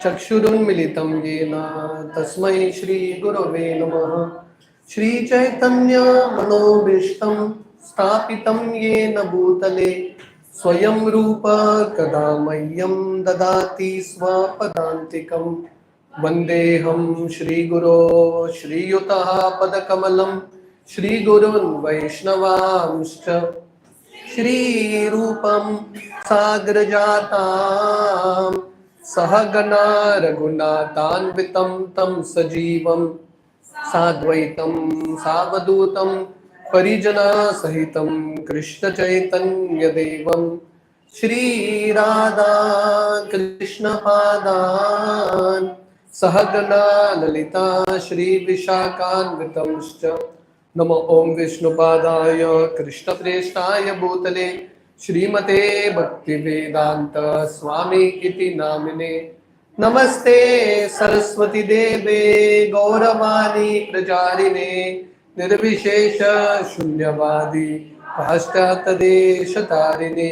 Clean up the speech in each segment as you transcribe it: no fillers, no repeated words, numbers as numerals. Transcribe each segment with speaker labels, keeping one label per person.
Speaker 1: चक्षुरुन्मिलितं येन तस्मै श्रीगुरवे नमः। श्रीचैतन्यमनोभीष्टं स्थापितं येन भूतले स्वयं रूप कदा मह्यं ददाति स्वपदान्तिकं। वन्देऽहं श्रीगुरो श्रीयुतः पदकमलं श्रीगुरुन् वैष्णवांश्च श्रीरूपं साग्रजातां सहगणा रघुनाथान्वितं तं सजीवं साद्वैतं सावधूतं परिजनसहितं कृष्णचैतन्यदेवं श्रीराधा कृष्णपादान् सहगणा ललिता श्रीविशाखान्वितंश्च। नमो ओं विष्णुपादाय कृष्णप्रेष्ठाय भूतले श्रीमते भक्तिवेदांत स्वामी इति नामिने। नमस्ते सरस्वती देवे गौरवाणी प्रचारिणे निर्विशेष शून्यवादी पाश्चात्यदेशतारिणे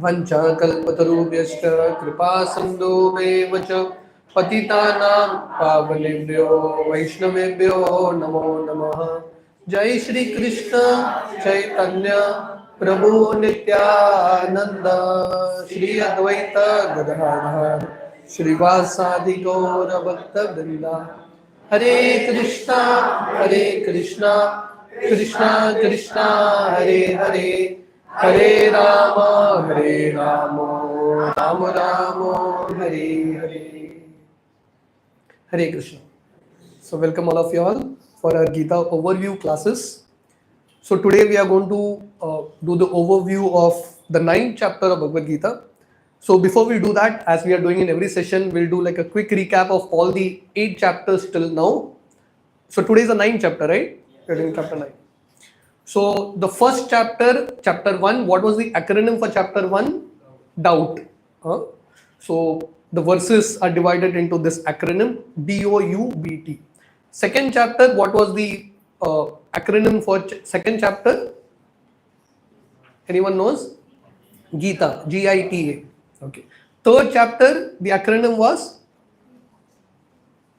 Speaker 1: वंचाकल्पतरुभ्यश्च कृपा सिन्धुभ्येव च पतितानां पावनेभ्यो वैष्णवेभ्यो नमो नमः। जय श्री कृष्ण चैतन्य प्रभु नित्यानंद श्री अद्वैत गदाधर श्रीवासादि गौर भक्त वृंदा। हरे कृष्णा कृष्णा कृष्णा हरे हरे, हरे Ram Ram Ram Hare Hare. Hare Krishna. So welcome all of you all for our Gita overview classes. So today we are going to do the overview of the 9th chapter of Bhagavad Gita. So before we do that, as we are doing in every session, we'll do like a quick recap of all the 8 chapters till now. So today is the 9th chapter, right? We're doing chapter 9. So the first chapter, chapter 1, what was the acronym for chapter 1? Doubt. So the verses are divided into this acronym DOUBT. Second chapter, what was the acronym for second chapter? Anyone knows? Gita, Gita. Okay. Third chapter, the acronym was?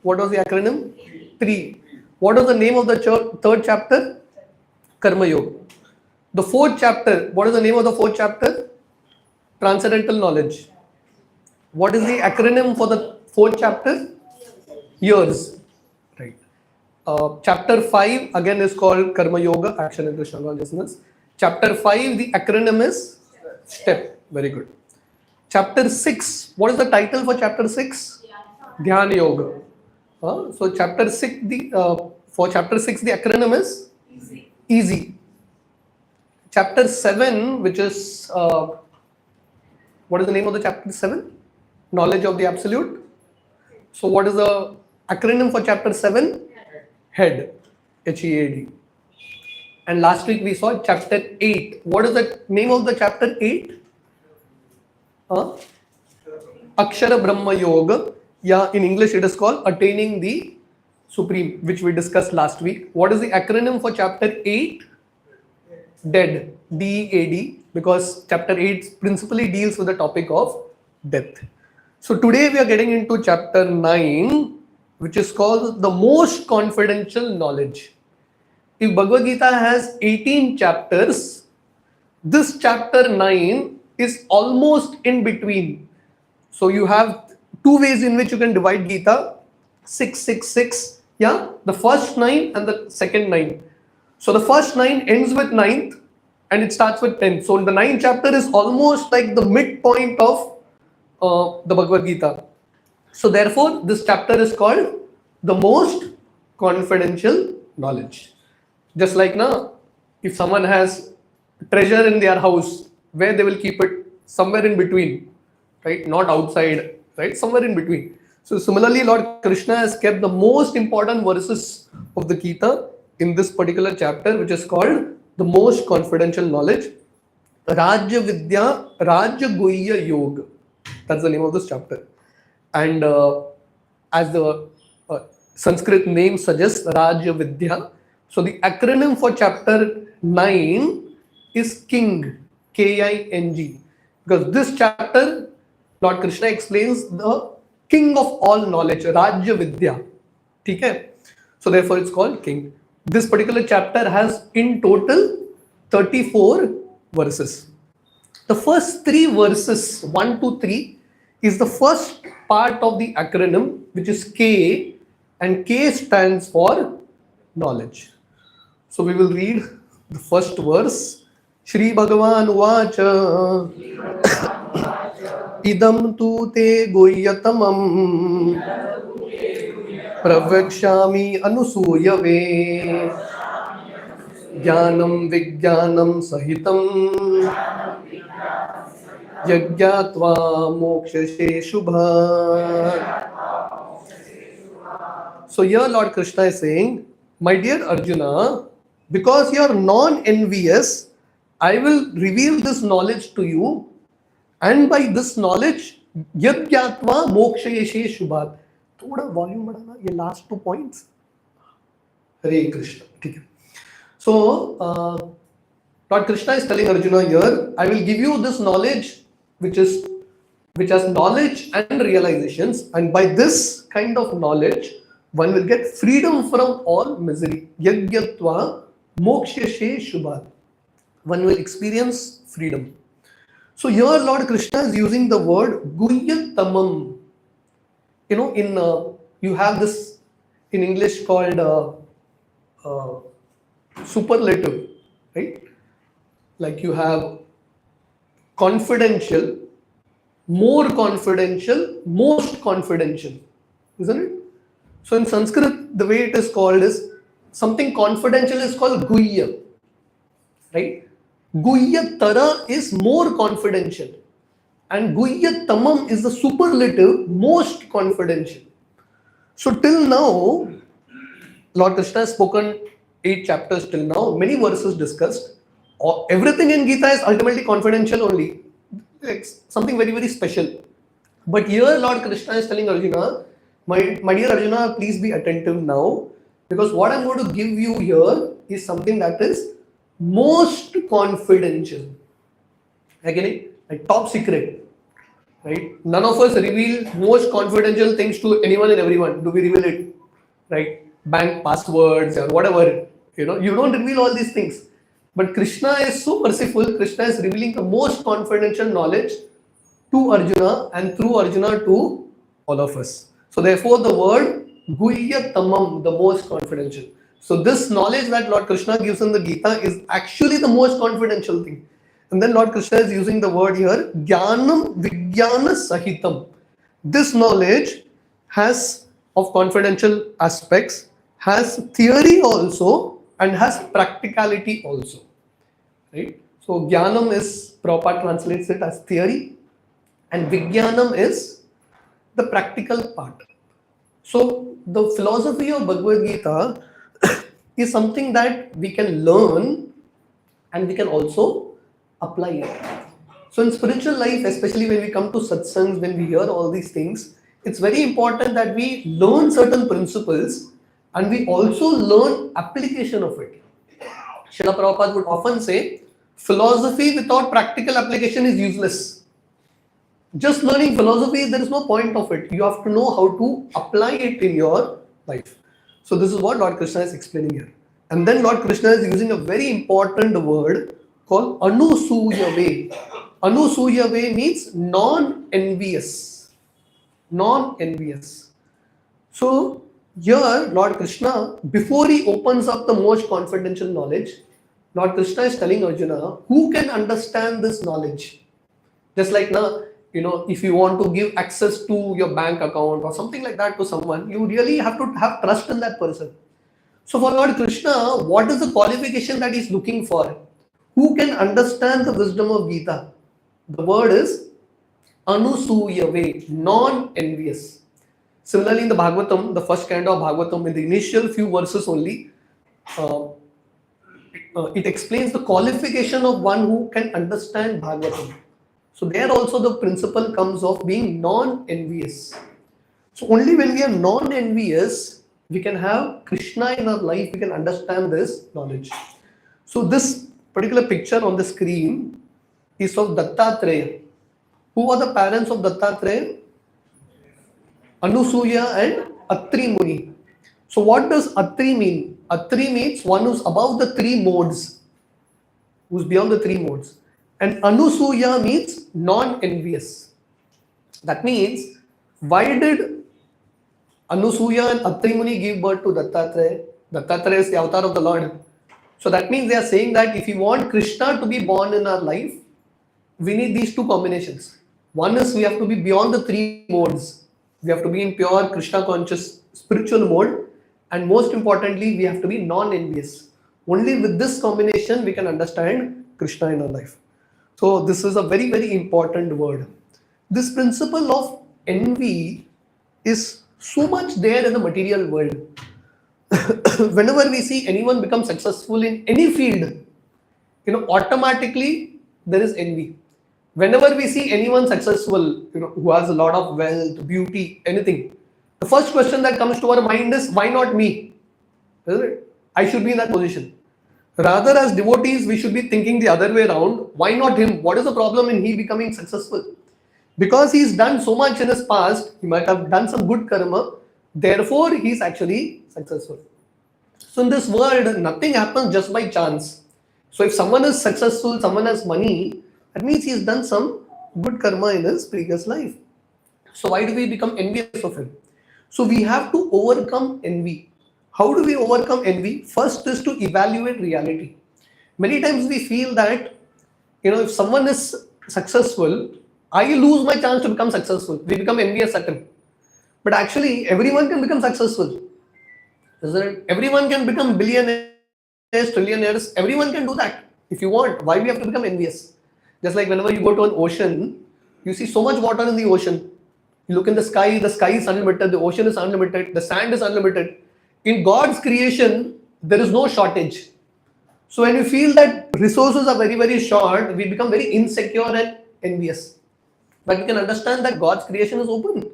Speaker 1: What was the acronym? 3. What was the name of the third chapter? Karma Yoga. The fourth chapter, what is the name of the fourth chapter? Transcendental knowledge. What is the acronym for the fourth chapter? Years. Right. Chapter 5 again is called Karma Yoga, Action and Krishna Consciousness. Chapter 5, the acronym is Step. Very good. Chapter 6, what is the title for chapter 6? Dhyana Yoga. So chapter 6, for chapter 6, the acronym is Easy. Chapter 7, which is, what is the name of the chapter 7? Knowledge of the Absolute. So what is the acronym for chapter 7? Head. HEAD. And last week we saw chapter 8. What is the name of the chapter 8? Akshara Brahma Yoga. Yeah, in English it is called Attaining the Supreme, which we discussed last week. What is the acronym for chapter 8? Dead. DEAD. Because chapter 8 principally deals with the topic of death. So today we are getting into chapter 9, which is called the most confidential knowledge. If Bhagavad Gita has 18 chapters, this chapter 9 is almost in between. So you have 2 ways in which you can divide Gita. 6, 6, 6. Yeah, the first 9 and the second 9. So the first 9 ends with 9th and it starts with 10th. So the 9th chapter is almost like the midpoint of the Bhagavad Gita. So therefore, this chapter is called the most confidential knowledge. Just like now, if someone has treasure in their house, where they will keep it? Somewhere in between, right? Not outside, right? Somewhere in between. So similarly, Lord Krishna has kept the most important verses of the Gita in this particular chapter, which is called the most confidential knowledge. Rajya Vidya, Rajya Guhya Yoga. That's the name of this chapter. And as the Sanskrit name suggests, Rajya Vidya. So the acronym for chapter 9 is King, King. Because this chapter, Lord Krishna explains the king of all knowledge, Rajya Vidya. Okay? So therefore it's called king. This particular chapter has in total 34 verses. The first three verses, 1 to 3, is the first part of the acronym, which is K, and K stands for knowledge. So we will read the first verse. Shri Bhagavan Uvacha Idam tu te guhyatamam Pravakshami anusuyave Jnanam Vijnanam Sahitam Yajnatva Mokshashe Shubha. So here Lord Krishna is saying, my dear Arjuna, because you are non-envious, I will reveal this knowledge to you, and by this knowledge, Yajnatva Mokshashe Shubha. थोड़ा volume बढ़ाना, ये last 2 points. Hare Krishna. ठीक है. So Lord Krishna is telling Arjuna here, I will give you this knowledge which has knowledge and realizations, and by this kind of knowledge one will get freedom from all misery. Yajnatva mokshashe shubhat. One will experience freedom. So here Lord Krishna is using the word guhyatamam. You know, you have this in English called superlative, right? Like you have confidential, more confidential, most confidential, isn't it? So in Sanskrit, the way it is called is something confidential is called guhya, right? Guhya tara is more confidential, and guhya tamam is the superlative, most confidential. So till now, Lord Krishna has spoken 8 chapters till now, many verses discussed. Everything in Gita is ultimately confidential only. It's something very, very special. But here Lord Krishna is telling Arjuna, my dear Arjuna, please be attentive now, because what I'm going to give you here is something that is most confidential. Again, like top secret. Right? None of us reveal most confidential things to anyone and everyone. Do we reveal it? Right? Bank passwords or whatever. You don't reveal all these things. But Krishna is so merciful. Krishna is revealing the most confidential knowledge to Arjuna, and through Arjuna to all of us. So therefore the word guhyatamam, the most confidential. So this knowledge that Lord Krishna gives in the Gita is actually the most confidential thing. And then Lord Krishna is using the word here, Jnanam Vijnana Sahitam. This knowledge has of confidential aspects, has theory also, and has practicality also. Right? So Jnanam is, Prabhupada translates it as theory, and Vijnanam is the practical part. So the philosophy of Bhagavad Gita is something that we can learn and we can also apply it. So in spiritual life, especially when we come to satsangs, when we hear all these things, it's very important that we learn certain principles and we also learn application of it. Srila Prabhupada would often say, philosophy without practical application is useless. Just learning philosophy, there is no point of it. You have to know how to apply it in your life. So this is what Lord Krishna is explaining here. And then Lord Krishna is using a very important word called anusuyave. Anusuyave means non-envious. Non-envious. So here Lord Krishna, before he opens up the most confidential knowledge, Lord Krishna is telling Arjuna, who can understand this knowledge? Just like now, if you want to give access to your bank account or something like that to someone, you really have to have trust in that person. So for Lord Krishna, what is the qualification that he is looking for? Who can understand the wisdom of Gita? The word is anusuyave, non-envious. Similarly, in the Bhagavatam, the first canto of Bhagavatam, in the initial few verses only, it explains the qualification of one who can understand Bhagavatam. So there also the principle comes of being non-envious. So only when we are non-envious, we can have Krishna in our life, we can understand this knowledge. So this particular picture on the screen is of Dattatreya. Who are the parents of Dattatreya? Anusuya and Atri Muni. So what does Atri mean? Atri means one who's above the three modes, who's beyond the three modes. And Anusuya means non-envious. That means, why did Anusuya and Atri Muni give birth to Dattatreya? Dattatreya is the avatar of the Lord. So that means they are saying that if we want Krishna to be born in our life, we need these two combinations. One is we have to be beyond the three modes. We have to be in pure Krishna conscious spiritual mode, and most importantly, we have to be non-envious. Only with this combination we can understand Krishna in our life. So this is a very, very important word. This principle of envy is so much there in the material world. Whenever we see anyone become successful in any field, automatically there is envy. Whenever we see anyone successful, who has a lot of wealth, beauty, anything, the first question that comes to our mind is, why not me? Isn't it? I should be in that position. Rather, as devotees, we should be thinking the other way around. Why not him? What is the problem in he becoming successful? Because he's done so much in his past, he might have done some good karma, therefore he's actually successful. So in this world, nothing happens just by chance. So if someone is successful, someone has money, that means he's done some good karma in his previous life. So why do we become envious of him? So we have to overcome envy. How do we overcome envy? First is to evaluate reality. Many times we feel that, if someone is successful, I lose my chance to become successful. We become envious at him. But actually, everyone can become successful. Isn't it? Everyone can become billionaires, trillionaires. Everyone can do that if you want. Why we have to become envious? Just like whenever you go to an ocean, you see so much water in the ocean. You look in the sky is unlimited, the ocean is unlimited, the sand is unlimited. In God's creation, there is no shortage. So when you feel that resources are very, very short, we become very insecure and envious. But you can understand that God's creation is open.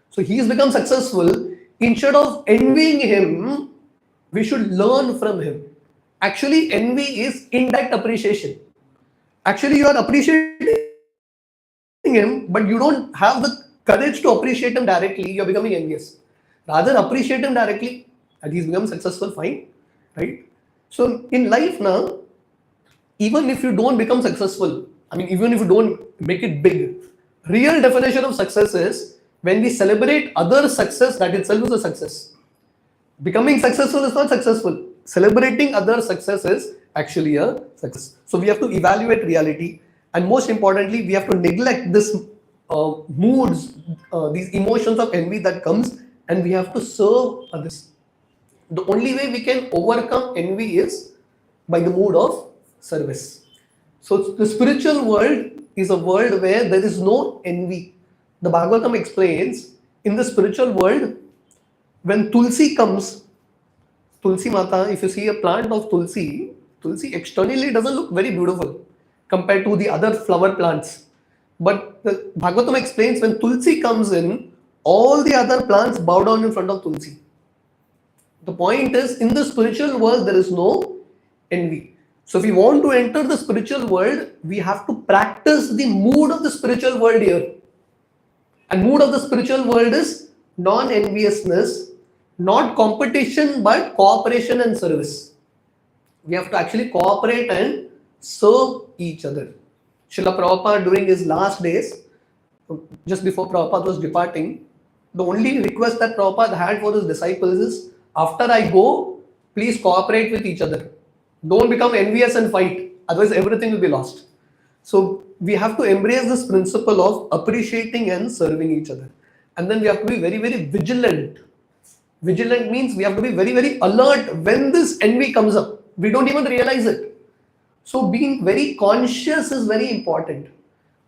Speaker 1: So he has become successful. Instead of envying him, we should learn from him. Actually, envy is indirect appreciation. Actually, you are appreciating him, but you don't have the courage to appreciate him directly. You are becoming envious. Rather, appreciate him directly, and he's become successful, fine, right? So in life now, even if you don't become successful, even if you don't make it big, real definition of success is when we celebrate other success, that itself is a success. Becoming successful is not successful. Celebrating other success is actually a success. So we have to evaluate reality, and most importantly, we have to neglect this moods, these emotions of envy that comes, and we have to serve others. The only way we can overcome envy is by the mood of service. So the spiritual world is a world where there is no envy. The Bhagavatam explains, in the spiritual world, when Tulsi comes, Tulsi Mata, if you see a plant of Tulsi, Tulsi externally doesn't look very beautiful compared to the other flower plants. But the Bhagavatam explains, when Tulsi comes in, all the other plants bow down in front of Tulsi. The point is, in the spiritual world, there is no envy. So if we want to enter the spiritual world, we have to practice the mood of the spiritual world here. And mood of the spiritual world is non-enviousness, not competition, but cooperation and service. We have to actually cooperate and serve each other. Srila Prabhupada, during his last days, just before Prabhupada was departing, the only request that Prabhupada had for his disciples is, after I go, please cooperate with each other. Don't become envious and fight, otherwise everything will be lost. So we have to embrace this principle of appreciating and serving each other. And then we have to be very, very vigilant. Vigilant means we have to be very, very alert when this envy comes up. We don't even realize it. So being very conscious is very important.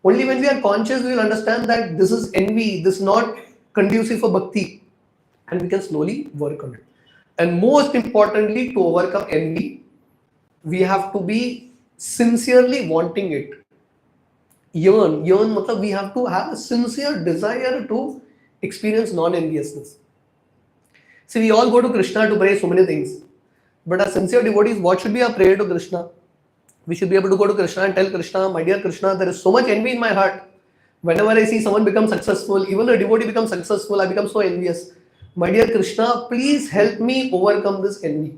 Speaker 1: Only when we are conscious, we will understand that this is envy, this is not conducive for bhakti. And we can slowly work on it. And most importantly, to overcome envy, we have to be sincerely wanting it. Yearn matlab we have to have a sincere desire to experience non-enviousness. See, we all go to Krishna to pray so many things. But as sincere devotees, what should be our prayer to Krishna? We should be able to go to Krishna and tell Krishna, my dear Krishna, there is so much envy in my heart. Whenever I see someone become successful, even a devotee becomes successful, I become so envious. My dear Krishna, please help me overcome this envy.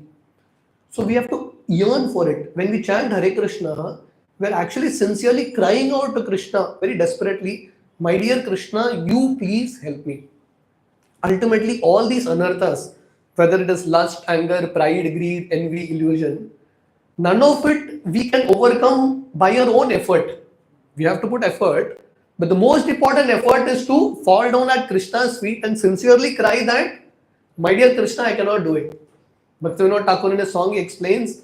Speaker 1: So we have to yearn for it. When we chant Hare Krishna, we are actually sincerely crying out to Krishna very desperately, my dear Krishna, you please help me. Ultimately, all these anarthas, whether it is lust, anger, pride, greed, envy, illusion, none of it we can overcome by our own effort. We have to put effort, but the most important effort is to fall down at Krishna's feet and sincerely cry that, my dear Krishna, I cannot do it. Bhaktivinoda Thakur in a song he explains,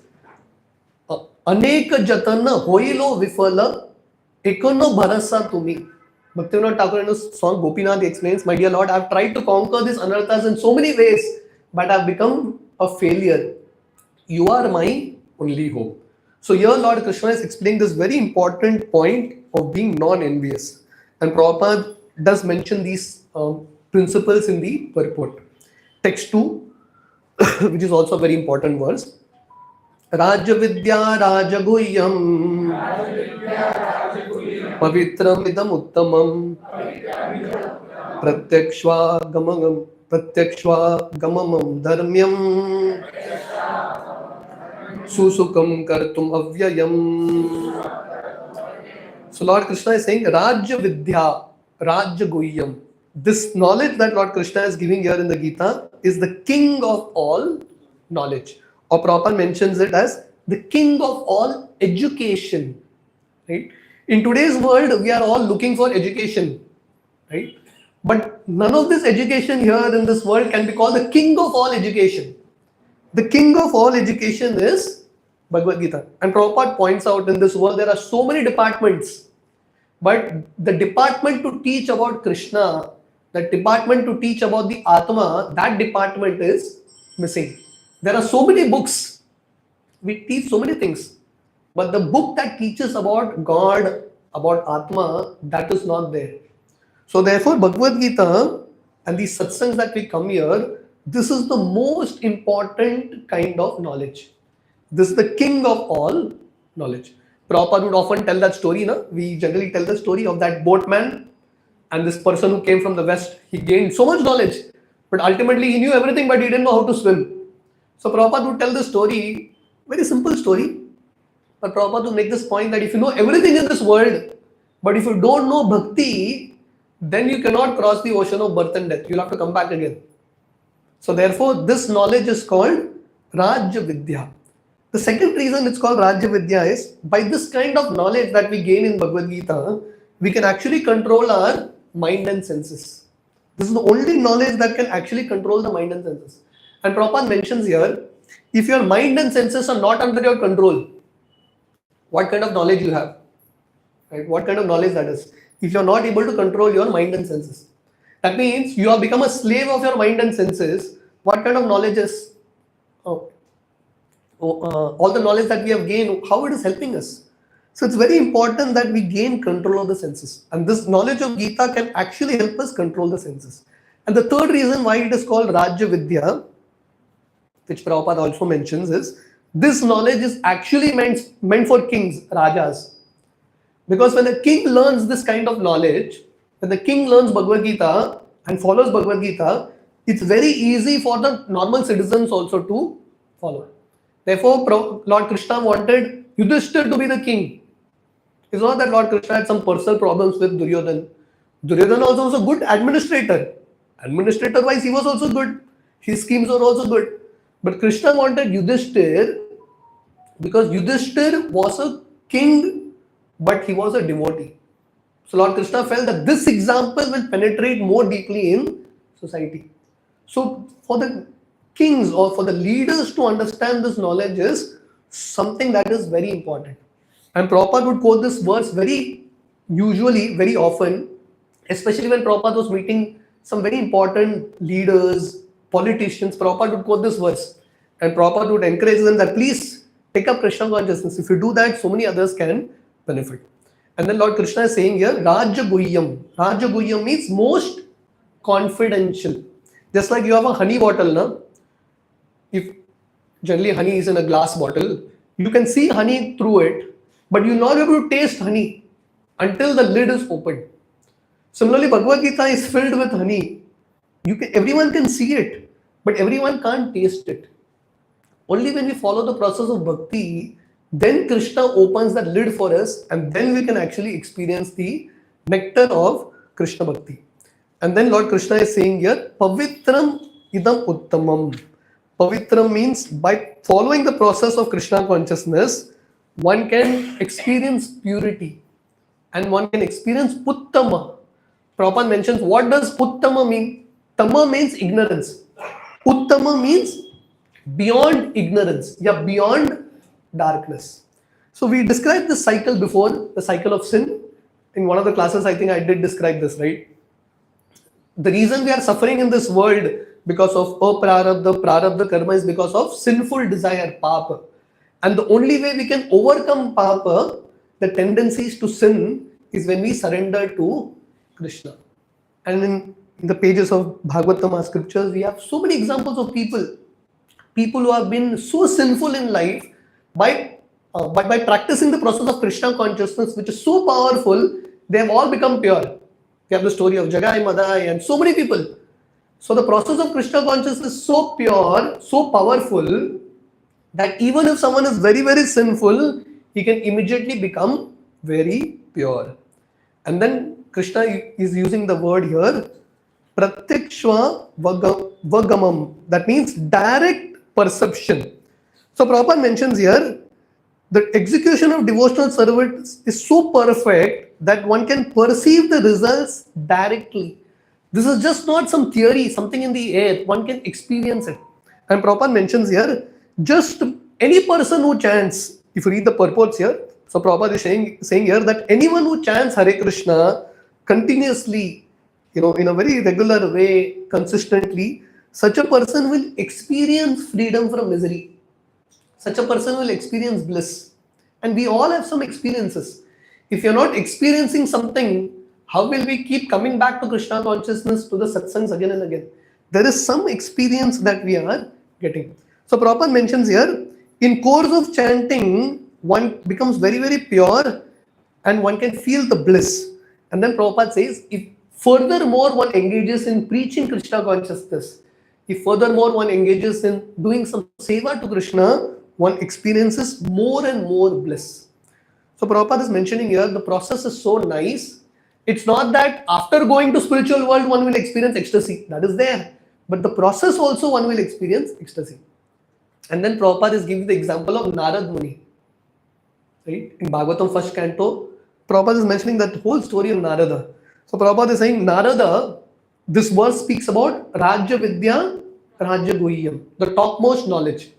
Speaker 1: Anek jatan hoilo vifala, ekono bharasa tumi. Bhaktivinoda Thakur in his song Gopinath explains, my dear Lord, I have tried to conquer these anarthas in so many ways, but I have become a failure. You are my only hope. So here Lord Krishna is explaining this very important point of being non-envious. And Prabhupada does mention these principles in the purport. Text 2, which is also a very important verse. Raja Vidya Raja Guhyam Pavitram Idam Uttamam Pratyakshva Gamamam Dharmyam Susukam Kartum Avyayam. So Lord Krishna is saying Raja Vidya, Raja Guhyam. This knowledge that Lord Krishna is giving here in the Gita is the king of all knowledge. Or Prabhupada mentions it as the king of all education. Right? In today's world, we are all looking for education. Right? But none of this education here in this world can be called the king of all education. The king of all education is Bhagavad Gita. And Prabhupada points out in this world there are so many departments. But the department to teach about Krishna, the department to teach about the Atma, that department is missing. There are so many books. We teach so many things. But the book that teaches about God, about Atma, that is not there. So therefore, Bhagavad Gita and these satsangs that we come here, this is the most important kind of knowledge. This is the king of all knowledge. Prabhupada would often tell that story. No? We generally tell the story of that boatman and this person who came from the west. He gained so much knowledge, but ultimately he knew everything, but he didn't know how to swim. So Prabhupada would tell the story, very simple story. But Prabhupada would make this point that if you know everything in this world, but if you don't know bhakti, then you cannot cross the ocean of birth and death. You'll have to come back again. So therefore, this knowledge is called Raja Vidya. The second reason it's called Raja Vidya is by this kind of knowledge that we gain in Bhagavad Gita, we can actually control our mind and senses. This is the only knowledge that can actually control the mind and senses. And Prabhupada mentions here, if your mind and senses are not under your control, what kind of knowledge you have? Right? What kind of knowledge that is? If you're not able to control your mind and senses. That means you have become a slave of your mind and senses. What kind of knowledge is? All the knowledge that we have gained, how it is helping us. So it's very important that we gain control of the senses. And this knowledge of Gita can actually help us control the senses. And the third reason why it is called Raja Vidya, which Prabhupada also mentions, is this knowledge is actually meant for kings, rajas. Because when a king learns this kind of knowledge, when the king learns Bhagavad Gita and follows Bhagavad Gita, it's very easy for the normal citizens also to follow. Therefore, Lord Krishna wanted Yudhishthir to be the king. It's not that Lord Krishna had some personal problems with Duryodhana. Duryodhana also was a good administrator. Administrator-wise, he was also good. His schemes were also good. But Krishna wanted Yudhishthir because Yudhishthir was a king, but he was a devotee. So Lord Krishna felt that this example will penetrate more deeply in society. So for the kings or for the leaders to understand this knowledge is something that is very important. And Prabhupada would quote this verse very often, especially when Prabhupada was meeting some very important leaders, politicians. Prabhupada would quote this verse. And Prabhupada would encourage them that please take up Krishna consciousness. If you do that, so many others can benefit. And then Lord Krishna is saying here, Raja Guhyam. Raja Guhyam means most confidential. Just like you have a honey bottle, no? If generally honey is in a glass bottle, you can see honey through it, but you'll not be able to taste honey until the lid is opened. Similarly, Bhagavad Gita is filled with honey. Everyone can see it, but everyone can't taste it. Only when we follow the process of bhakti, then Krishna opens that lid for us, and then we can actually experience the nectar of Krishna bhakti. And then Lord Krishna is saying here, Pavitram idam uttamam. Pavitram means by following the process of Krishna consciousness, one can experience purity and one can experience Uttama. Prabhupada mentions what does Uttama mean? Tama means ignorance. Uttama means beyond ignorance, yeah, beyond darkness. So we described this cycle before, the cycle of sin. In one of the classes, I think I did describe this, right? The reason we are suffering in this world because of prarabdha karma is because of sinful desire, papa. And the only way we can overcome papa, the tendencies to sin, is when we surrender to Krishna. And in the pages of Bhagavatam scriptures, we have so many examples of people who have been so sinful in life by practicing the process of Krishna consciousness, which is so powerful, they have all become pure. We have the story of Jagai, Madai, and so many people. So the process of Krishna consciousness is so pure, so powerful, that even if someone is very, very sinful, he can immediately become very pure. And then Krishna is using the word here, pratyakshva vagamam. That means direct perception. So Prabhupada mentions here, the execution of devotional service is so perfect that one can perceive the results directly. This is just not some theory, something in the air. One can experience it. And Prabhupada mentions here, just any person who chants, if you read the purports here, so Prabhupada is saying here that anyone who chants Hare Krishna continuously, in a very regular way, consistently, such a person will experience freedom from misery. Such a person will experience bliss. And we all have some experiences. If you're not experiencing something, how will we keep coming back to Krishna consciousness, to the satsangs again and again? There is some experience that we are getting. So Prabhupada mentions here, in course of chanting, one becomes very, very pure and one can feel the bliss. And then Prabhupada says, if furthermore one engages in preaching Krishna consciousness, if furthermore one engages in doing some seva to Krishna, one experiences more and more bliss. So Prabhupada is mentioning here, the process is so nice. It's not that after going to spiritual world, one will experience ecstasy. That is there. But the process also one will experience ecstasy. And then Prabhupada is giving the example of Narad Muni. Right? In Bhagavatam first canto, Prabhupada is mentioning that whole story of Narada. So Prabhupada is saying, Narada, this verse speaks about Rajya Vidya, Rajya Guhyam, the topmost knowledge.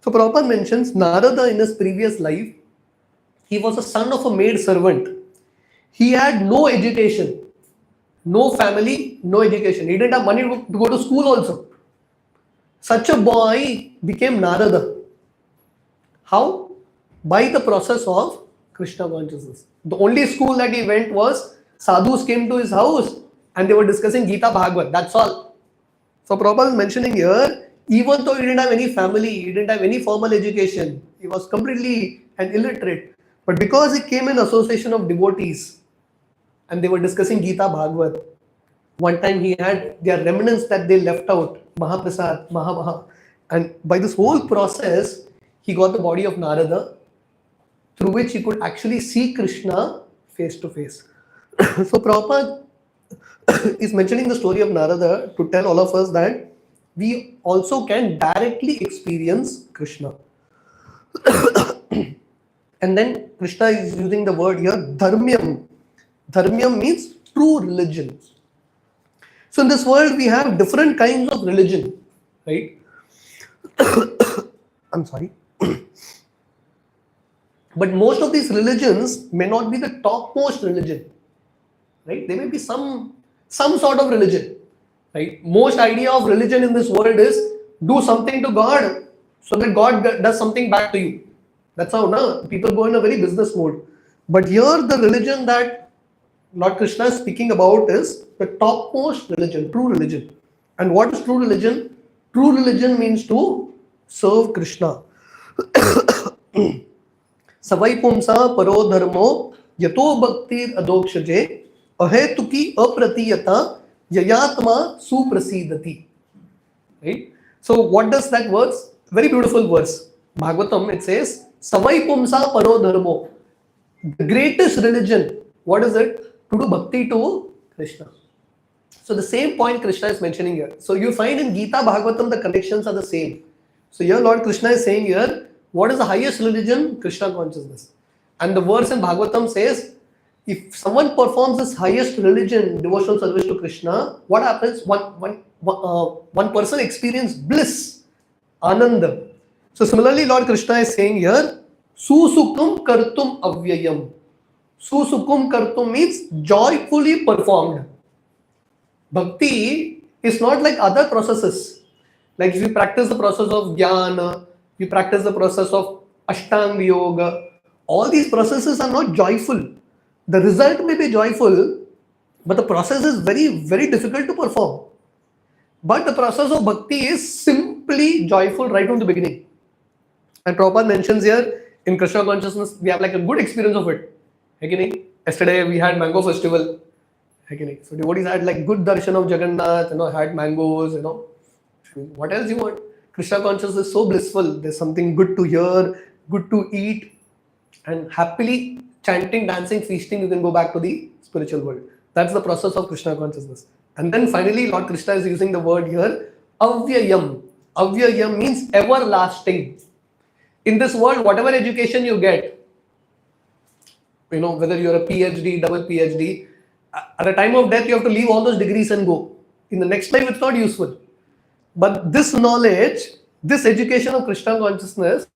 Speaker 1: So Prabhupada mentions Narada in his previous life, he was a son of a maid servant. He had no education, no family, no education. He didn't have money to go to school also. Such a boy became Narada. How? By the process of Krishna consciousness. The only school that he went was sadhus came to his house and they were discussing Gita Bhagavad. That's all. So Prabhupada is mentioning here, even though he didn't have any family, he didn't have any formal education, he was completely an illiterate. But because he came in association of devotees and they were discussing Gita Bhagavad, one time he had their remnants that they left out, Mahaprasad, Maha. And by this whole process, he got the body of Narada, through which he could actually see Krishna face to face. So Prabhupada is mentioning the story of Narada to tell all of us that we also can directly experience Krishna. And then Krishna is using the word here, dharmyam. Dharmyam means true religion. So in this world, we have different kinds of religion, right? I'm sorry. But most of these religions may not be the topmost religion, right? There may be some sort of religion, right? Most idea of religion in this world is do something to God so that God does something back to you. That's how people go in a very business mode. But here the religion that Lord Krishna is speaking about is the topmost religion, true religion. And what is true religion? True religion means to serve Krishna. Savai pumsa paro dharmo yato bhaktir adokshaje ahetuki apratiyata yayatma suprasidati. Right? So what does that verse? Very beautiful verse. Bhagavatam, it says, Savai pumsa paro dharmo. The greatest religion, what is it? To do bhakti to Krishna. So the same point Krishna is mentioning here. So you find in Gita, Bhagavatam, the connections are the same. So here Lord Krishna is saying here, what is the highest religion? Krishna consciousness. And the verse in Bhagavatam says, if someone performs this highest religion, devotional service to Krishna, what happens? One person experiences bliss, ananda. So similarly, Lord Krishna is saying here, susukum kartum avyayam. Susukum kartum means joyfully performed. Bhakti is not like other processes. Like if you practice the process of jnana, you practice the process of ashtanga yoga, all these processes are not joyful. The result may be joyful, but the process is very, very difficult to perform. But the process of bhakti is simply joyful right from the beginning. And Prabhupada mentions here, in Krishna consciousness, we have like a good experience of it. Yesterday we had mango festival. So devotees had like good darshan of Jagannath, had mangoes, What else you want? Krishna consciousness is so blissful. There's something good to hear, good to eat, and happily chanting, dancing, feasting, you can go back to the spiritual world. That's the process of Krishna consciousness. And then finally, Lord Krishna is using the word here, avyayam. Avyayam means everlasting. In this world, whatever education you get, whether you're a PhD, double PhD, at the time of death, you have to leave all those degrees and go. In the next life, it's not useful. But this knowledge, this education of Krishna consciousness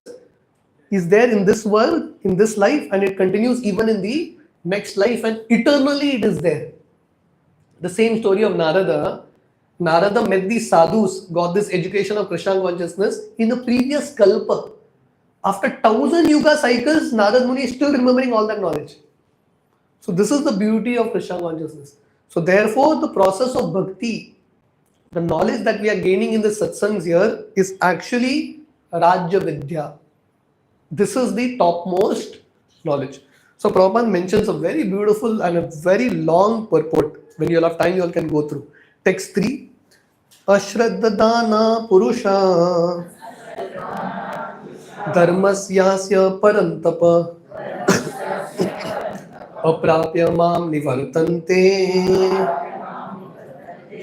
Speaker 1: is there in this world, in this life, and it continues even in the next life, and eternally it is there. The same story of Narada. Narada met these sadhus, got this education of Krishna consciousness in the previous kalpa. After 1000 yuga cycles, Narada Muni is still remembering all that knowledge. So this is the beauty of Krishna consciousness. So therefore, the process of bhakti, the knowledge that we are gaining in the satsangs here is actually Rajya Vidya. This is the topmost knowledge. So Prabhupada mentions a very beautiful and a very long purport. When you have time, you all can go through. Text 3. Ashraddha dana purusha dharmasyasya parantapa aprapya mam nivartante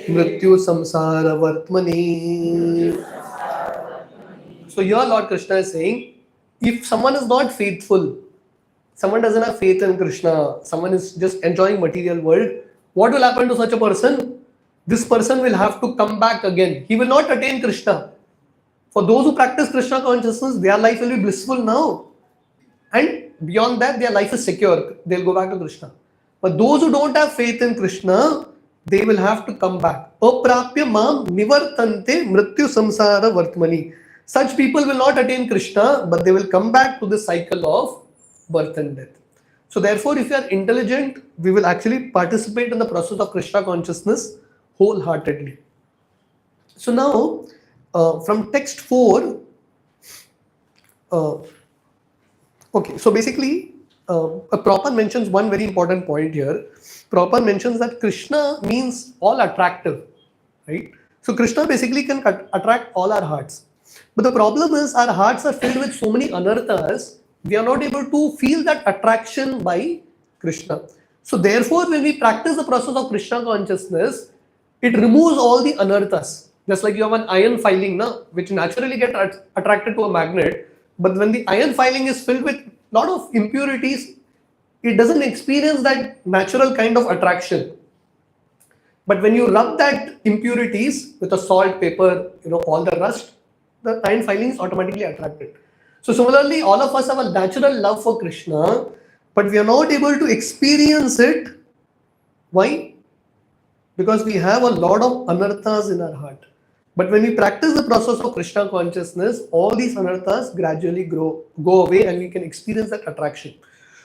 Speaker 1: mrityu samsara vartmani. So here Lord Krishna is saying, if someone is not faithful, someone doesn't have faith in Krishna, someone is just enjoying material world, what will happen to such a person? This person will have to come back again. He will not attain Krishna. For those who practice Krishna consciousness, their life will be blissful now. And beyond that, their life is secure. They'll go back to Krishna. But those who don't have faith in Krishna, they will have to come back. Aprapya mam nivartante mrityu samsara vartmani. Such people will not attain Krishna, but they will come back to the cycle of birth and death. So therefore, if you are intelligent, we will actually participate in the process of Krishna consciousness wholeheartedly. So now, from text 4, okay, so basically, Prabhupada mentions one very important point here. Prabhupada mentions that Krishna means all attractive, right? So Krishna basically can attract all our hearts. But the problem is our hearts are filled with so many anarthas, we are not able to feel that attraction by Krishna. So therefore, when we practice the process of Krishna consciousness, it removes all the anarthas. Just like you have an iron filing, which naturally get attracted to a magnet. But when the iron filing is filled with a lot of impurities, it doesn't experience that natural kind of attraction. But when you rub that impurities with a salt, paper, all the rust, the iron filing is automatically attracted. So similarly, all of us have a natural love for Krishna, but we are not able to experience it. Why? Because we have a lot of anarthas in our heart. But when we practice the process of Krishna consciousness, all these anarthas gradually go away and we can experience that attraction.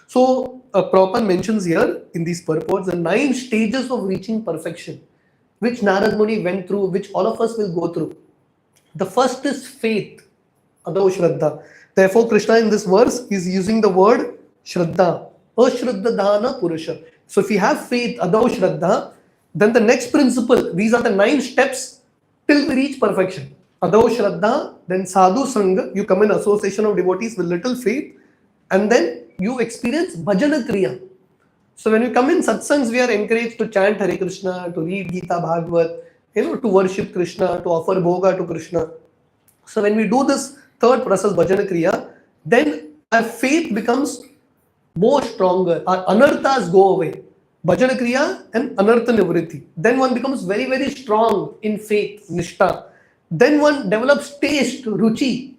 Speaker 1: So Prabhupada mentions here in these purports the 9 stages of reaching perfection, which Narad Muni went through, which all of us will go through. The first is faith, Adho Shraddha. Therefore, Krishna in this verse is using the word Shraddha, Ashraddha Dhana Purusha. So if we have faith, Adau Shraddha, then the next principle, these are the 9 steps till we reach perfection. Adau Shraddha, then Sadhu Sangha, you come in association of devotees with little faith, and then you experience Bhajana Kriya. So when you come in satsangs, we are encouraged to chant Hare Krishna, to read Gita, Bhagavad, to worship Krishna, to offer bhoga to Krishna. So when we do this third process, Bhajana Kriya, then our faith becomes more stronger. Our anarthas go away. Bhajana Kriya and anartha nivritti. Then one becomes very, very strong in faith, nishtha. Then one develops taste, ruchi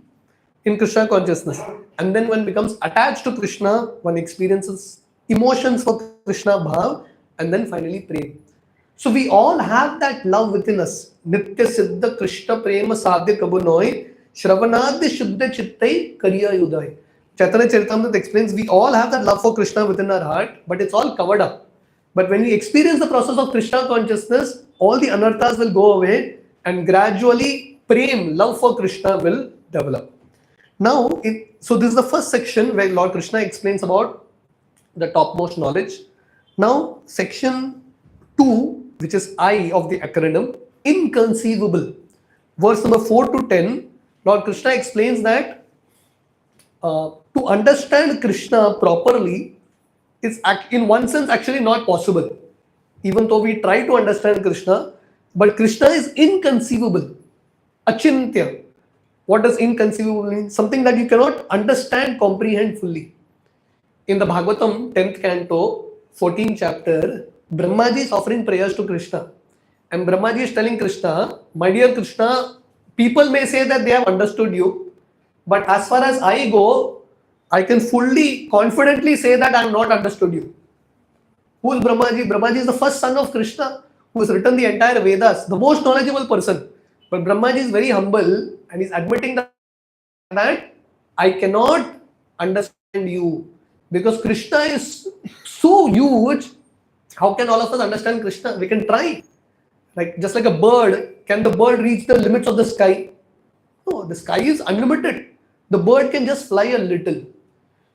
Speaker 1: in Krishna consciousness. And then one becomes attached to Krishna, one experiences emotions for Krishna bhav, and then finally prem. So we all have that love within us. Nitya Siddha Krishna Prema Sadhya Kabunoi Shravanadya Shuddha Chittai Kariya Yudai. Chaitanya Charitamrita explains we all have that love for Krishna within our heart, but it's all covered up. But when we experience the process of Krishna consciousness, all the anarthas will go away and gradually prem, love for Krishna will develop. Now, so this is the first section where Lord Krishna explains about the topmost knowledge. Now, section 2, which is I of the acronym, inconceivable. Verse number 4 to 10, Lord Krishna explains that to understand Krishna properly is in one sense actually not possible. Even though we try to understand Krishna, but Krishna is inconceivable. Achintya. What does inconceivable mean? Something that you cannot understand, comprehend fully. In the Bhagavatam, 10th canto, 14th chapter, Brahmaji is offering prayers to Krishna. And Brahmaji is telling Krishna, my dear Krishna, people may say that they have understood you, but as far as I go, I can fully, confidently say that I have not understood you. Who is Brahmaji? Brahmaji is the first son of Krishna, who has written the entire Vedas, the most knowledgeable person. But Brahmaji is very humble and is admitting that I cannot understand you because Krishna is so huge. How can all of us understand Krishna? We can try. Like just like a bird, can the bird reach the limits of the sky? No, the sky is unlimited. The bird can just fly a little.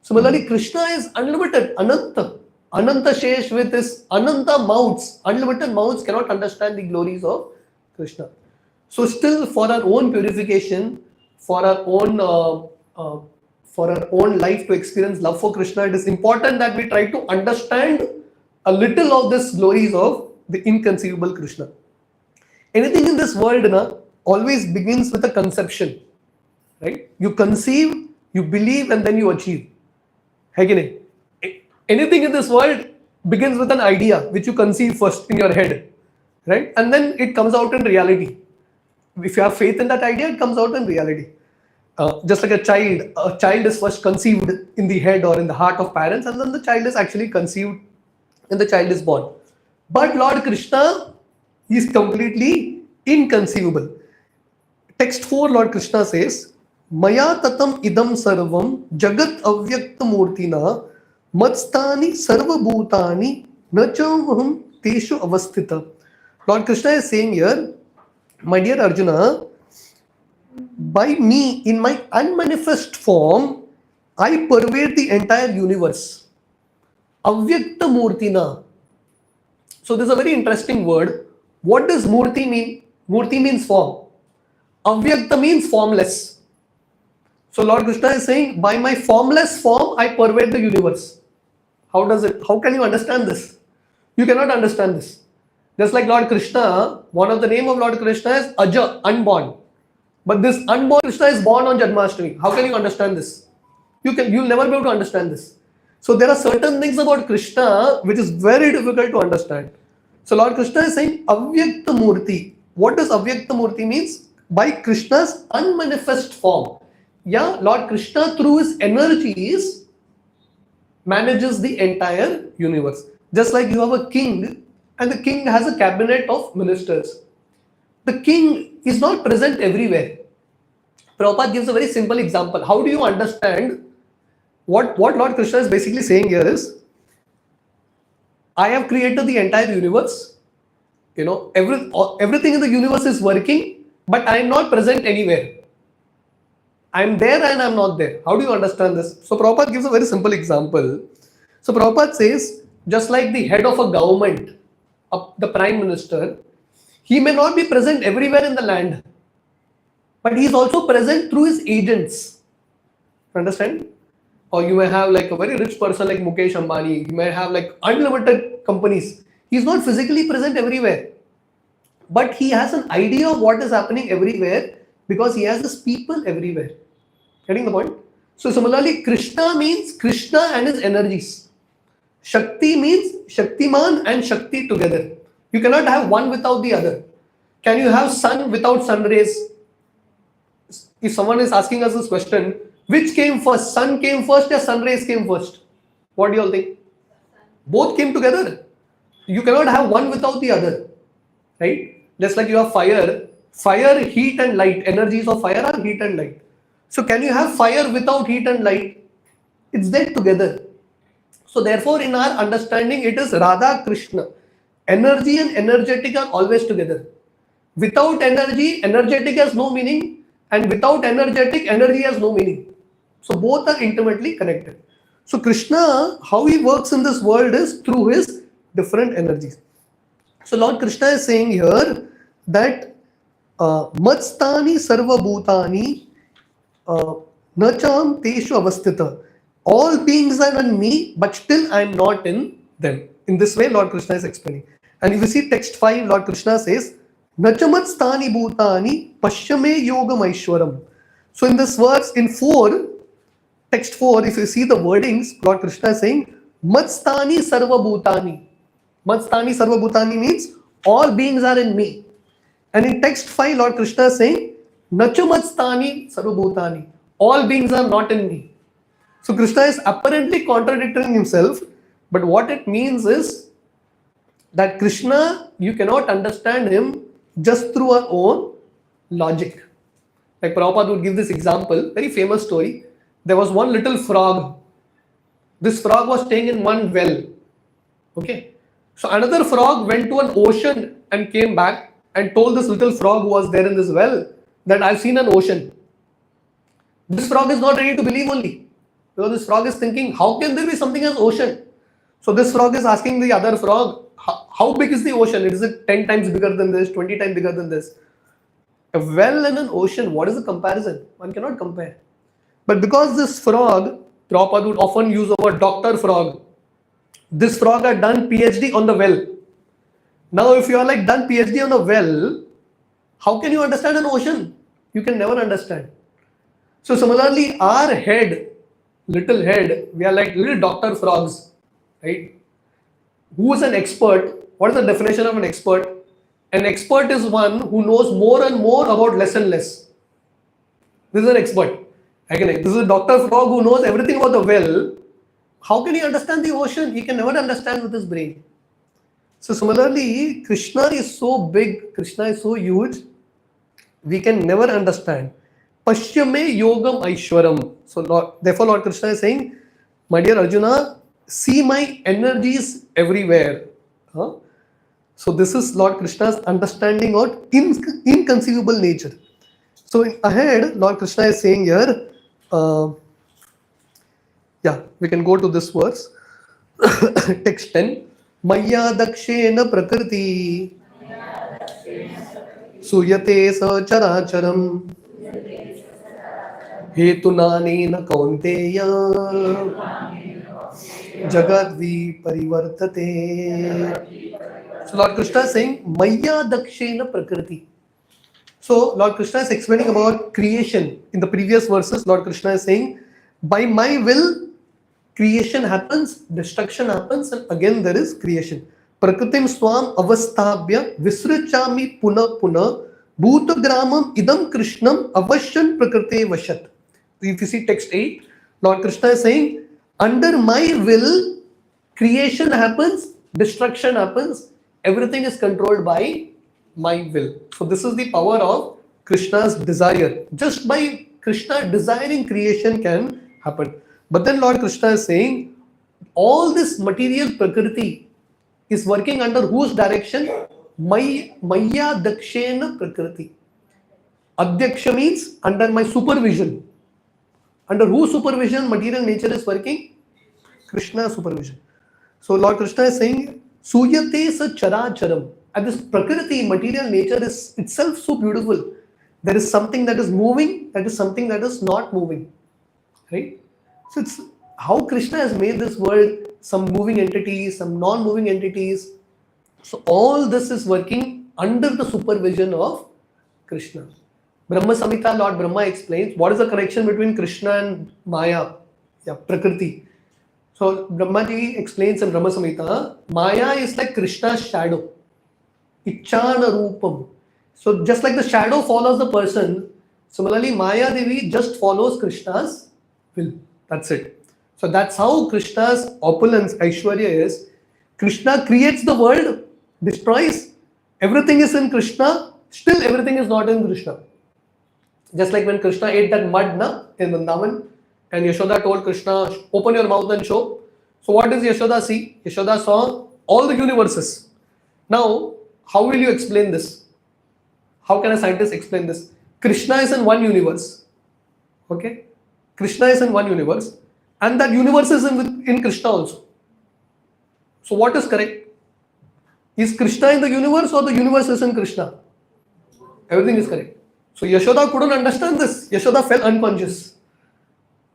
Speaker 1: Similarly, Krishna is unlimited, Ananta. Ananta Shesh with his Ananta mouths, unlimited mouths cannot understand the glories of Krishna. So still for our own purification, for our own life to experience love for Krishna, it is important that we try to understand a little of this glories of the inconceivable Krishna. Anything in this world always begins with a conception, right? You conceive, you believe, and then you achieve. Anything in this world begins with an idea which you conceive first in your head, right? And then it comes out in reality. If you have faith in that idea, it comes out in reality. Just like a child is first conceived in the head or in the heart of parents, and then the child is actually conceived and the child is born. But Lord Krishna is completely inconceivable. Text 4, Lord Krishna says, Maya tatam idam sarvam jagat avyakta murtina matstani sarva bhutani nachamaham teshu avasthita. Lord Krishna is saying here, my dear Arjuna, by me, in my unmanifest form, I pervade the entire universe. Avyakta murtina. So this is a very interesting word. What does murti mean? Murti means form. Avyakta means formless. So Lord Krishna is saying, by my formless form, I pervade the universe. How can you understand this? You cannot understand this. Just like Lord Krishna, one of the name of Lord Krishna is Aja, unborn. But this unborn Krishna is born on Janmashtami. How can you understand this? You'll never be able to understand this. So there are certain things about Krishna which is very difficult to understand. So Lord Krishna is saying Avyakta Murti. What does Avyakta Murti means? By Krishna's unmanifest form. Yeah, Lord Krishna through his energies manages the entire universe. Just like you have a king and the king has a cabinet of ministers. The king is not present everywhere. Prabhupada gives a very simple example. How do you understand what Lord Krishna is basically saying here is, I have created the entire universe. Everything in the universe is working, but I am not present anywhere. I am there and I am not there. How do you understand this? So Prabhupada gives a very simple example. So Prabhupada says, just like the head of a government, the prime minister, he may not be present everywhere in the land, but he is also present through his agents. Understand? Or you may have like a very rich person like Mukesh Ambani, you may have like unlimited companies. He's not physically present everywhere, but he has an idea of what is happening everywhere because he has his people everywhere. Getting the point? So similarly, Krishna means Krishna and his energies. Shakti means Shaktiman and Shakti together. You cannot have one without the other. Can you have sun without sun rays? If someone is asking us this question, which came first? Sun came first or sun rays came first? What do you all think? Both came together. You cannot have one without the other. Right? Just like you have fire. Fire, heat and light. Energies of fire are heat and light. So can you have fire without heat and light? It's there together. So therefore in our understanding it is Radha Krishna. Energy and energetic are always together. Without energy, energetic has no meaning, and without energetic, energy has no meaning. So both are intimately connected. So Krishna, how he works in this world is through his different energies. So Lord Krishna is saying here that Matstani Sarva Bhutani Nacham Teshu Avastita. All beings are in me, but still I am not in them. In this way, Lord Krishna is explaining. And if you see text 5, Lord Krishna says, Nachamat Stani Bhutani Pashyame Yogam Aishwaram. So in this verse, in 4, text 4, if you see the wordings, Lord Krishna is saying, Matstani Sarva Bhutani. Matstani Sarva Bhutani means all beings are in me. And in text 5, Lord Krishna is saying, Nachamatstani Sarva Bhutani. All beings are not in me. So Krishna is apparently contradicting himself, but what it means is that Krishna, you cannot understand him just through our own logic. Like Prabhupada would give this example, very famous story. There was one little frog. This frog was staying in one well. Okay. So another frog went to an ocean and came back and told this little frog who was there in this well that I've seen an ocean. This frog is not ready to believe only. Because this frog is thinking, how can there be something as ocean? So this frog is asking the other frog, how big is the ocean? Is it 10 times bigger than this, 20 times bigger than this? A well and an ocean, what is the comparison? One cannot compare. But because this frog, Prabhupada would often use the word doctor frog. This frog had done PhD on the well. Now if you are like done PhD on a well, how can you understand an ocean? You can never understand. So similarly, our head, little head, we are like little doctor frogs, right? Who is an expert? What is the definition of an expert? An expert is one who knows more and more about less and less. This is an expert. Again, this is a doctor frog who knows everything about the well. How can he understand the ocean? He can never understand with his brain. So similarly, Krishna is so big, Krishna is so huge, we can never understand. Pashyame yogam aishwaram. So therefore Lord Krishna is saying, my dear Arjuna, see my energies everywhere. So this is Lord Krishna's understanding of inconceivable nature. So ahead, Lord Krishna is saying here, we can go to this verse. Text 10. Maya dakshena prakriti suyate sa characharam hetunanena kaunteya jagadvi parivartate. So Lord Krishna is saying Maya dakshena prakriti. So Lord Krishna is explaining about creation. In the previous verses, Lord Krishna is saying, by my will, creation happens, destruction happens, and again there is creation. Prakritim swam avasthabhya visrichami puna puna bhutagramam idam krishnam avashyan prakrite vashat. If you see text 8, Lord Krishna is saying, under my will, creation happens, destruction happens, everything is controlled by my will. So this is the power of Krishna's desire. Just by Krishna desiring, creation can happen. But then Lord Krishna is saying, all this material prakriti is working under whose direction? Maya dakshena prakriti. Adyaksha means under my supervision. Under whose supervision material nature is working? Krishna's supervision. So Lord Krishna is saying, Suyate sa characharam. And this Prakriti, material nature is itself so beautiful. There is something that is moving, that is something that is not moving. Right? So it's how Krishna has made this world, some moving entities, some non-moving entities. So all this is working under the supervision of Krishna. Brahma Samhita, Lord Brahma explains what is the connection between Krishna and Maya, Prakriti. So Brahmaji explains in Brahma Samhita, Maya is like Krishna's shadow. Ichchana Rupam. So just like the shadow follows the person, similarly Maya Devi just follows Krishna's will. That's it. So that's how Krishna's opulence, Aishwarya is. Krishna creates the world, destroys. Everything is in Krishna, still everything is not in Krishna. Just like when Krishna ate that mud in Vrindavan, and Yashoda told Krishna, open your mouth and show. So what does Yashoda see? Yashoda saw all the universes. Now, how will you explain this? How can a scientist explain this? Krishna is in one universe. Okay? Krishna is in one universe. And that universe is in Krishna also. So what is correct? Is Krishna in the universe or the universe is in Krishna? Everything is correct. So Yashoda couldn't understand this. Yashoda fell unconscious.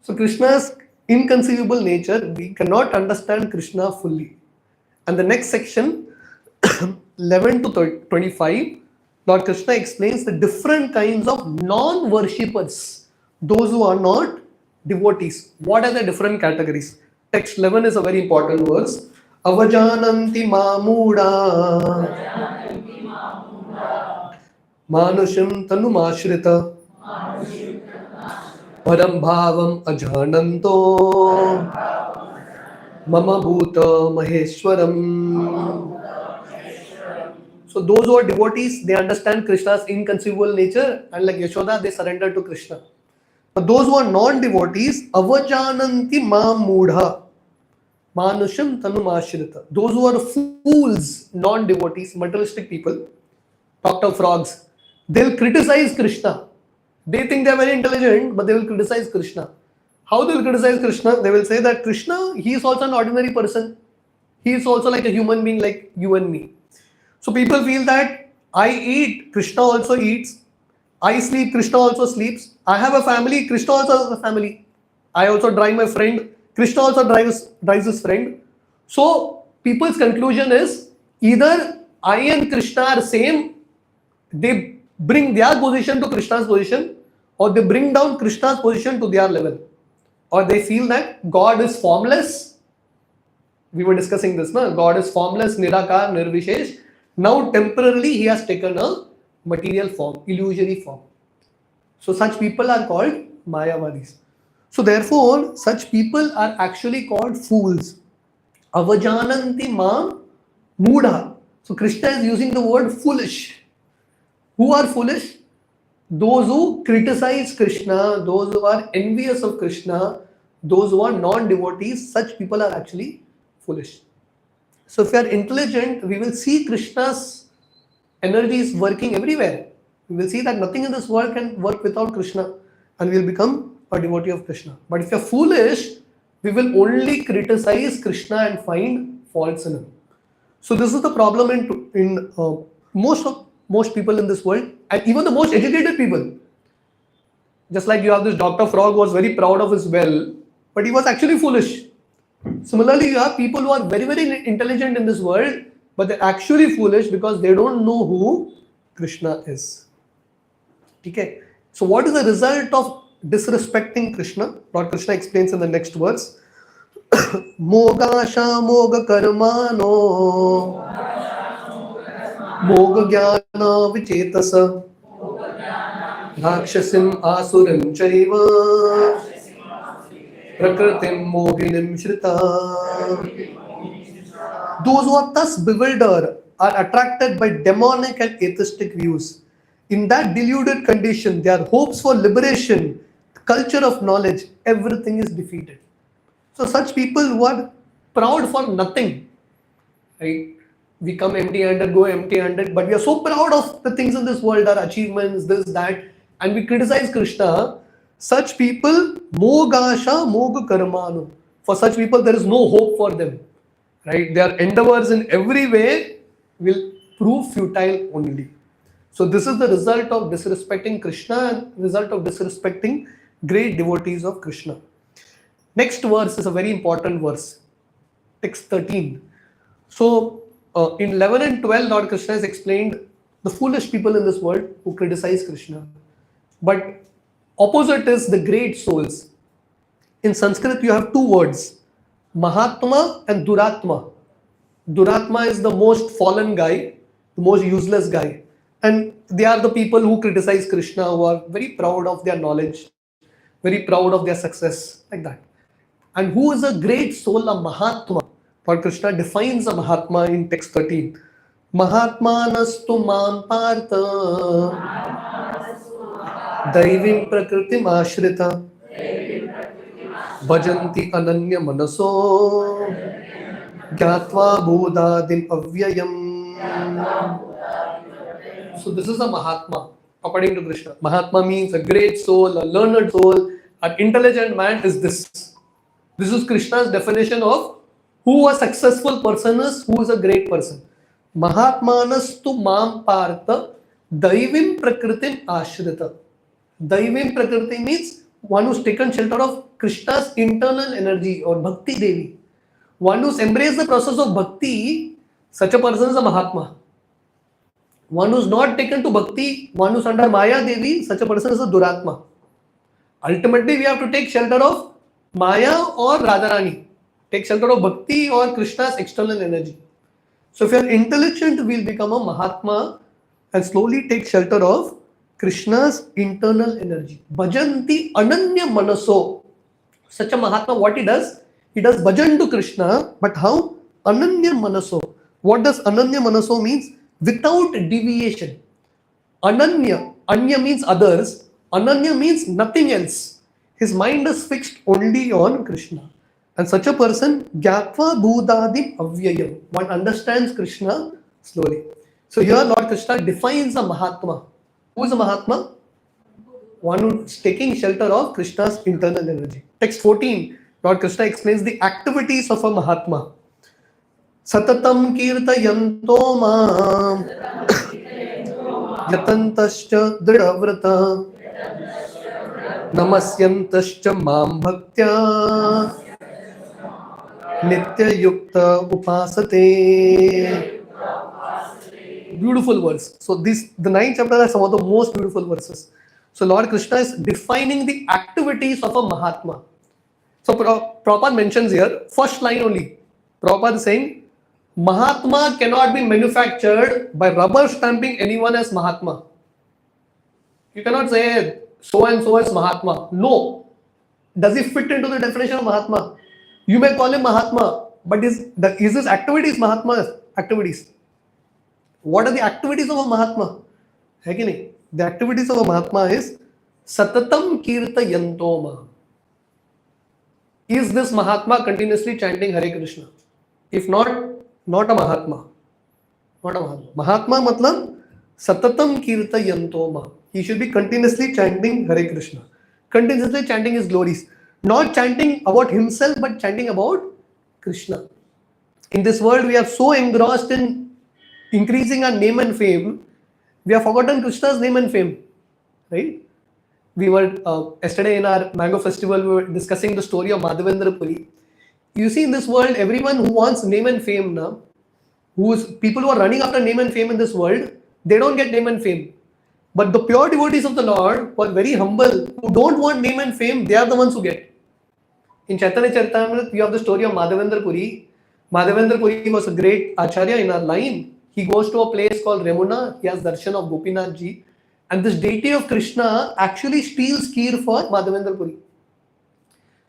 Speaker 1: So Krishna's inconceivable nature, we cannot understand Krishna fully. And the next section, 11 to 25, Lord Krishna explains the different kinds of non-worshippers, those who are not devotees. What are the different categories? Text 11 is a very important verse. Avajananti mamuda manushim tanumashrita param bhavam ajananto mama bhuta maheshwaram. So those who are devotees, they understand Krishna's inconceivable nature, and like Yashoda, they surrender to Krishna. But those who are non-devotees, avajananti mudha manushim tanumashrita. Those who are fools, non-devotees, materialistic people, talked of frogs, they'll criticize Krishna. They think they're very intelligent, but they will criticize Krishna. How they will criticize Krishna? They will say that Krishna, he is also an ordinary person. He is also like a human being like you and me. So people feel that I eat, Krishna also eats. I sleep, Krishna also sleeps. I have a family, Krishna also has a family. I also drive my friend, Krishna also drives his friend. So people's conclusion is either I and Krishna are same, they bring their position to Krishna's position, or they bring down Krishna's position to their level. Or they feel that God is formless. We were discussing this, no? God is formless, Nirakar, Nirvishesh. Now temporarily he has taken a material form, illusory form. So such people are called Mayavadis. So therefore, such people are actually called fools. Avajananti ma mudha. So Krishna is using the word foolish. Who are foolish? Those who criticize Krishna, those who are envious of Krishna, those who are non-devotees, such people are actually foolish. So if we are intelligent, we will see Krishna's energy is working everywhere. We will see that nothing in this world can work without Krishna, and we will become a devotee of Krishna. But if you are foolish, we will only criticize Krishna and find faults in him. So this is the problem in most people in this world, and even the most educated people. Just like you have this Dr. Frog was very proud of his well, but he was actually foolish. Similarly, you have people who are very, very intelligent in this world, but they're actually foolish because they don't know who Krishna is. Okay. So what is the result of disrespecting Krishna? Lord Krishna explains in the next verse. Mogasha moga karmano moga jnana vichetasa rakshasim asuram chaiva prakritim mohinim shrita. Those who are thus bewildered are attracted by demonic and atheistic views. In that deluded condition, their hopes for liberation, culture of knowledge, everything is defeated. So such people who are proud for nothing, right? We come empty-handed, go empty-handed, but we are so proud of the things in this world, our achievements, this, that, and we criticize Krishna. Such people, mogasha moga karmanu. For such people, there is no hope for them. right? Their endeavors in every way will prove futile only. So this is the result of disrespecting Krishna and result of disrespecting great devotees of Krishna. Next verse is a very important verse, text 13. So in 11 and 12, Lord Krishna has explained the foolish people in this world who criticize Krishna. But opposite is the great souls. In Sanskrit, you have two words, Mahatma and Duratma. Duratma is the most fallen guy, the most useless guy. And they are the people who criticize Krishna, who are very proud of their knowledge, very proud of their success, like that. And who is a great soul, a Mahatma? Lord Krishna defines a Mahatma in text 13. Mahatma nastu mam partha daivim prakritim ashrita bhajanti ananya manaso gyatva bodhadim avyayam. So this is a Mahatma, according to Krishna. Mahatma means a great soul, a learned soul, an intelligent man is this. This is Krishna's definition of who a successful person is, who is a great person. Mahatmanastu mam partha daivim prakritim ashrita. Daivim prakriti means one who's taken shelter of Krishna's internal energy or Bhakti Devi. One who's embraced the process of Bhakti, such a person is a Mahatma. One who's not taken to Bhakti, one who's under Maya Devi, such a person is a Duratma. Ultimately, we have to take shelter of Maya or Radharani. Take shelter of Bhakti or Krishna's external energy. So if you are intelligent, we will become a Mahatma and slowly take shelter of Krishna's internal energy. Bhajanti ananya manaso. Such a Mahatma, what he does bhajan to Krishna, but how? Ananya manaso. What does ananya manaso means? Without deviation. Ananya. Anya means others. Ananya means nothing else. His mind is fixed only on Krishna. And such a person, gyatva bhudadim avyayam. One understands Krishna slowly. So here Lord Krishna defines a Mahatma. Who is a Mahatma? One who is taking shelter of Krishna's internal energy. Text 14, Lord Krishna explains the activities of a Mahatma. Satatam kirtayanto mam yatantascha dridavrata namasyantascha mam bhaktya nitya yukta upasate. Beautiful verse. So the 9th chapter are some of the most beautiful verses. So Lord Krishna is defining the activities of a Mahatma. So Prabhupada mentions here, first line only. Prabhupada is saying, Mahatma cannot be manufactured by rubber stamping anyone as Mahatma. You cannot say so and so as Mahatma. No. Does he fit into the definition of Mahatma? You may call him Mahatma, but is his activities Mahatma's activities? What are the activities of a Mahatma? The activities of a Mahatma is Satatam Kirtayantoma. Is this Mahatma continuously chanting Hare Krishna? If not, not a Mahatma. Not a Mahatma. Mahatma matlab Satatam Kirtayantoma. He should be continuously chanting Hare Krishna. Continuously chanting his glories. Not chanting about himself, but chanting about Krishna. In this world, we are so engrossed in increasing our name and fame, we have forgotten Krishna's name and fame, right? We were yesterday in our Mango Festival, we were discussing the story of Madhavendra Puri. You see, in this world, everyone who wants name and fame now, people who are running after name and fame in this world, they don't get name and fame. But the pure devotees of the Lord, who are very humble, who don't want name and fame, they are the ones who get. In Chaitanya Charitamrita, we have the story of Madhavendra Puri. Madhavendra Puri was a great acharya in our line. He goes to a place called Remuna. He has darshan of Gopinath ji. And this deity of Krishna actually steals kheer for Madhavendra Puri.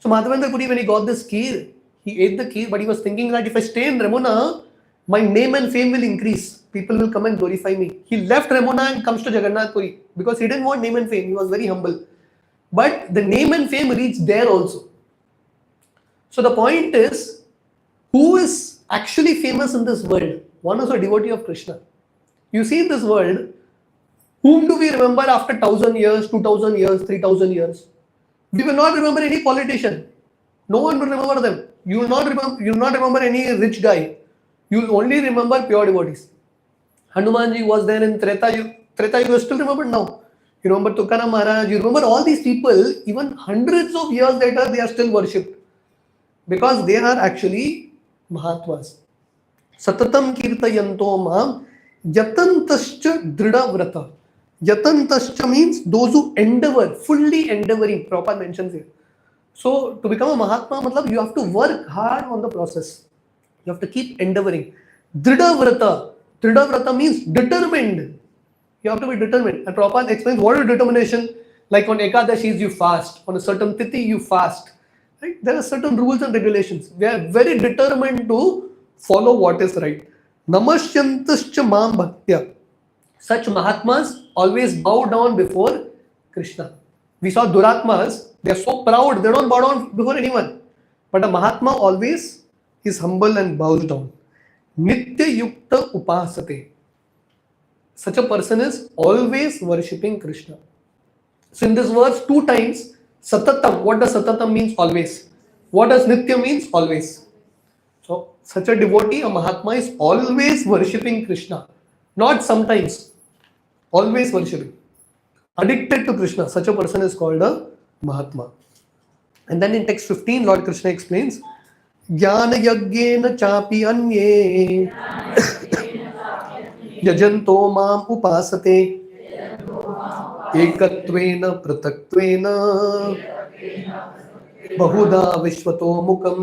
Speaker 1: So Madhavendra Puri, when he got this kheer, he ate the kheer, but he was thinking that if I stay in Remuna, my name and fame will increase. People will come and glorify me. He left Remuna and comes to Jagannath Puri because he didn't want name and fame. He was very humble. But the name and fame reached there also. So the point is, who is actually famous in this world? One is a devotee of Krishna. You see in this world, whom do we remember after 1,000 years, 2,000 years, 3,000 years? We will not remember any politician. No one will remember them. You will not remember any rich guy. You will only remember pure devotees. Hanumanji was there in Treta Yuga. Treta Yuga is still remembered now. You remember Tukaram Maharaj. You remember all these people. Even hundreds of years later, they are still worshipped because they are actually Mahatmas. Satatam kirtayanto mam yatantascha drida vrata. Yatantascha means those who endeavor, fully endeavoring. Prabhupada mentions here. So to become a Mahatma, matlab, you have to work hard on the process. You have to keep endeavoring. Drida vrata. Drida vrata means determined. You have to be determined. And Prabhupada explains what is determination. Like on Ekadashis you fast. On a certain tithi you fast. Right? There are certain rules and regulations. We are very determined to follow what is right. Namashyantascha mam bhaktya. Such Mahatmas always bow down before Krishna. We saw Duratmas, they are so proud, they don't bow down before anyone. But a Mahatma always is humble and bows down. Nitya yukta upasate. Such a person is always worshipping Krishna. So in this verse, 2 times, satatam. What does satatam means? Always. What does nitya means? Always. So such a devotee, a Mahatma, is always worshipping Krishna. Not sometimes. Always worshipping. Addicted to Krishna. Such a person is called a Mahatma. And then in text 15, Lord Krishna explains, Jnana yagyena chapi anye yajanto mam upasate ekatvena pratatvena bahuda vishvato mukam.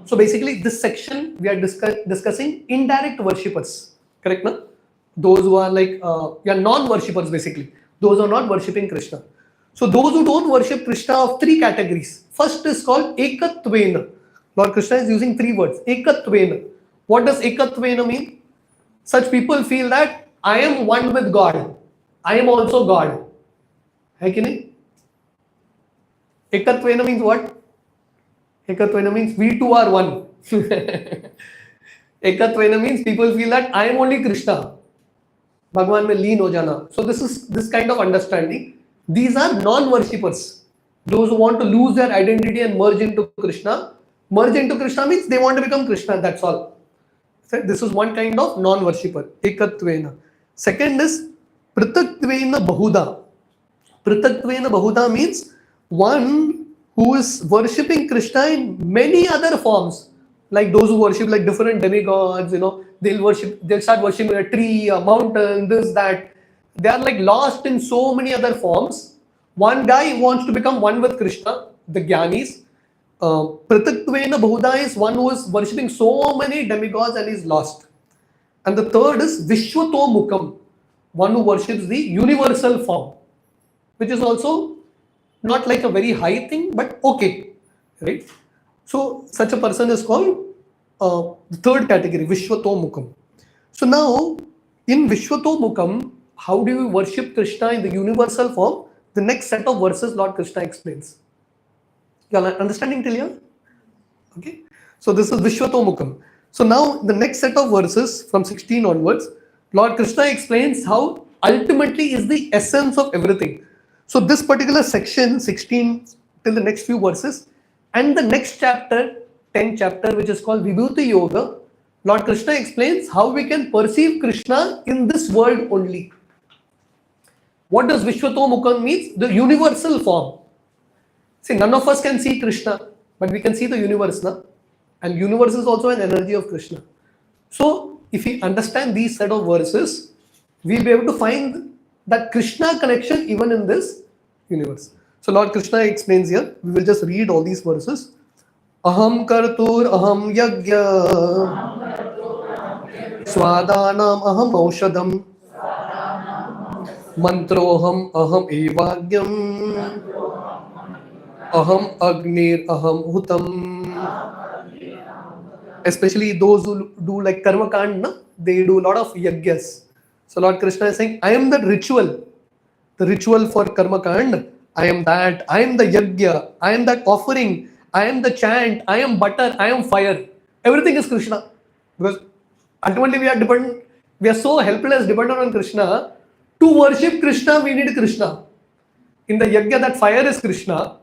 Speaker 1: So basically this section we are discussing indirect worshippers. Correct, na? Those who are like non-worshippers basically. Those who are not worshipping Krishna. So those who don't worship Krishna of 3 categories. First is called Ekatvena. Lord Krishna is using 3 words. Ekatvena. What does Ekatvena mean? Such people feel that I am one with God. I am also God. Hai ki nahi? Ekatvena means what? Ekatvena means we two are one. Ekatvena means people feel that I am only Krishna. Bhagwan mein leen ho jana. So this kind of understanding. These are non-worshippers. Those who want to lose their identity and merge into Krishna. Merge into Krishna means they want to become Krishna, that's all. So this is one kind of non-worshipper. Ekatvena. Second is Pritatvena Bahuda. Pritatvena Bahuda means one who is worshipping Krishna in many other forms. Like those who worship like different demigods, they'll start worshiping a tree, a mountain, this, that. They are like lost in so many other forms. One guy wants to become one with Krishna, the Gyanis. Pritatvena Bahuda is one who is worshipping so many demigods and is lost. And the third is Vishwato Mukam, one who worships the universal form, which is also not like a very high thing, but okay, right? So such a person is called the third category, Vishwato Mukam. So now in Vishwato Mukam, how do you worship Krishna in the universal form? The next set of verses Lord Krishna explains. You are understanding till here? Okay. So this is Vishwato Mukam. So now the next set of verses from 16 onwards, Lord Krishna explains how ultimately is the essence of everything. So this particular section, 16 till the next few verses, and the next chapter, 10th chapter, which is called Vibhuti Yoga, Lord Krishna explains how we can perceive Krishna in this world only. What does Vishwato Mukam means? The universal form. See, none of us can see Krishna, but we can see the universe, na? And universe is also an energy of Krishna. So, if we understand these set of verses, we'll be able to find that Krishna connection even in this universe. So, Lord Krishna explains here. We will just read all these verses. Aham kartur aham yagya swadanam aham aushadam mantroham aham evagyam aham agnir aham hutam. Especially those who do like karma kand, they do a lot of yagyas. So Lord Krishna is saying, I am the ritual for karma kand. I am that. I am the yagya. I am that offering. I am the chant. I am butter. I am fire. Everything is Krishna. Because ultimately we are so helpless, dependent on Krishna. To worship Krishna, we need Krishna. In the yagya, that fire is Krishna.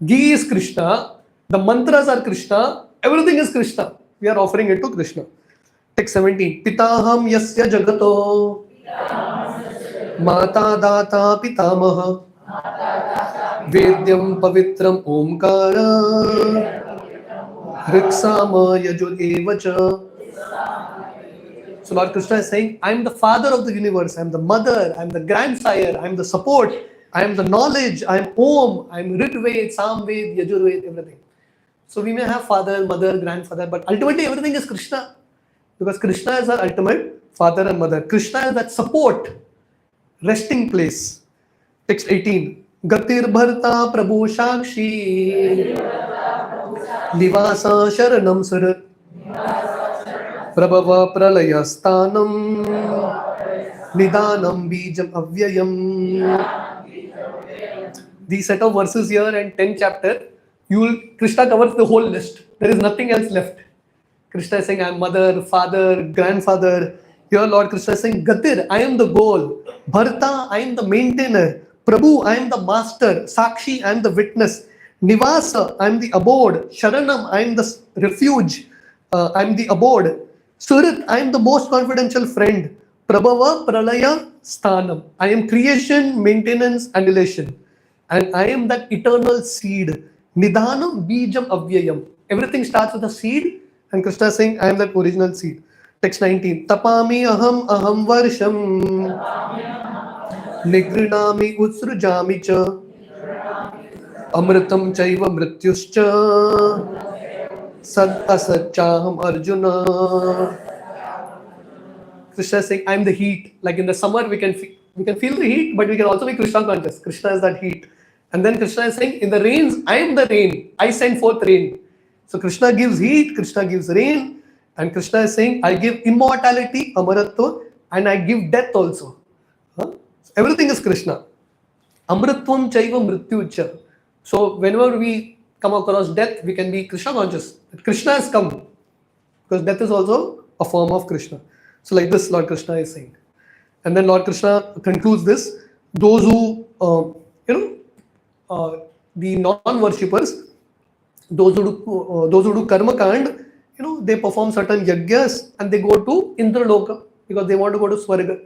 Speaker 1: Ghee is Krishna. The mantras are Krishna. Everything is Krishna. We are offering it to Krishna. Text 17. Pitaham yasya jagato Mata data pitamaha Vedyam pavitram omkara Riksama yajur evacha. So Lord Krishna is saying, I am the father of the universe, I am the mother, I am the grandsire, I am the support, I am the knowledge, I am Om, I am Ritved, Samved, Yajurved, everything. So we may have father, mother, grandfather, but ultimately everything is Krishna. Because Krishna is our ultimate father and mother. Krishna is that support, resting place. Text 18. Gatir bharta prabhu shakshi Nivasa sharanam surat Prabhava pralayastanam Nidanam bijam avyayam. These set of verses here and 10th chapter, Krishna covers the whole list. There is nothing else left. Krishna is saying, I am mother, father, grandfather. Here Lord Krishna is saying, Gatir, I am the goal. Bharta, I am the maintainer. Prabhu, I am the master. Sakshi, I am the witness. Nivasa, I am the abode. Sharanam, I am the refuge. I am the abode. Surat, I am the most confidential friend. Prabhava, pralaya, sthanam. I am creation, maintenance, annihilation. And I am that eternal seed. Nidhanam, bijam, avyayam. Everything starts with a seed. And Krishna is saying, I am that original seed. Text 19. Tapami aham varsham. Nigrinami utsrujami cha. Amritam chaiva mrityuscha. Sad asachaham arjuna. Krishna is saying, I am the heat. Like in the summer, we can feel the heat, but we can also be Krishna conscious. Krishna is that heat. And then Krishna is saying, in the rains, I am the rain. I send forth rain. So Krishna gives heat, Krishna gives rain, and Krishna is saying, I give immortality, amaratva, and I give death also. So everything is Krishna. Amritvam chaiva mrityucha. So whenever we come across death, we can be Krishna conscious. Krishna has come. Because death is also a form of Krishna. So like this Lord Krishna is saying. And then Lord Krishna concludes this. Those who, the non-worshippers, those who do karma kand, they perform certain yagyas and they go to Indraloka because they want to go to Swarga.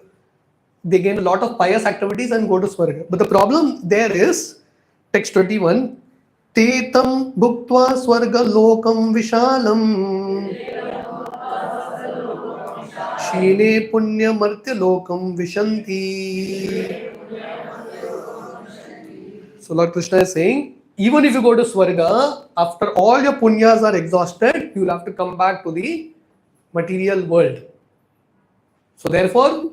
Speaker 1: They gain a lot of pious activities and go to Swarga. But the problem there is, text 21, Tetam bhuktva swarga lokam vishalam Shine punya martya lokam vishanti. So Lord Krishna is saying, even if you go to Swarga, after all your punyas are exhausted, you will have to come back to the material world. So therefore,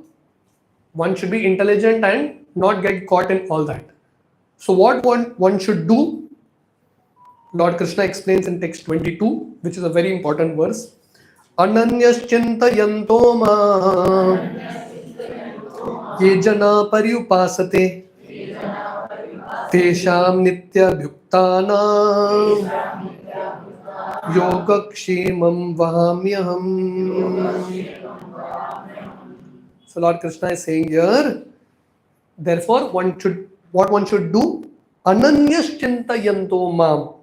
Speaker 1: one should be intelligent and not get caught in all that. So what one should do, Lord Krishna explains in text 22, which is a very important verse. Ananyas chintayanto ma ye jana paryupasate Tesham nitya bhuktana yogakshemam vahamyaham. So Lord Krishna is saying here, therefore what one should do, ananyas chintayanto mam.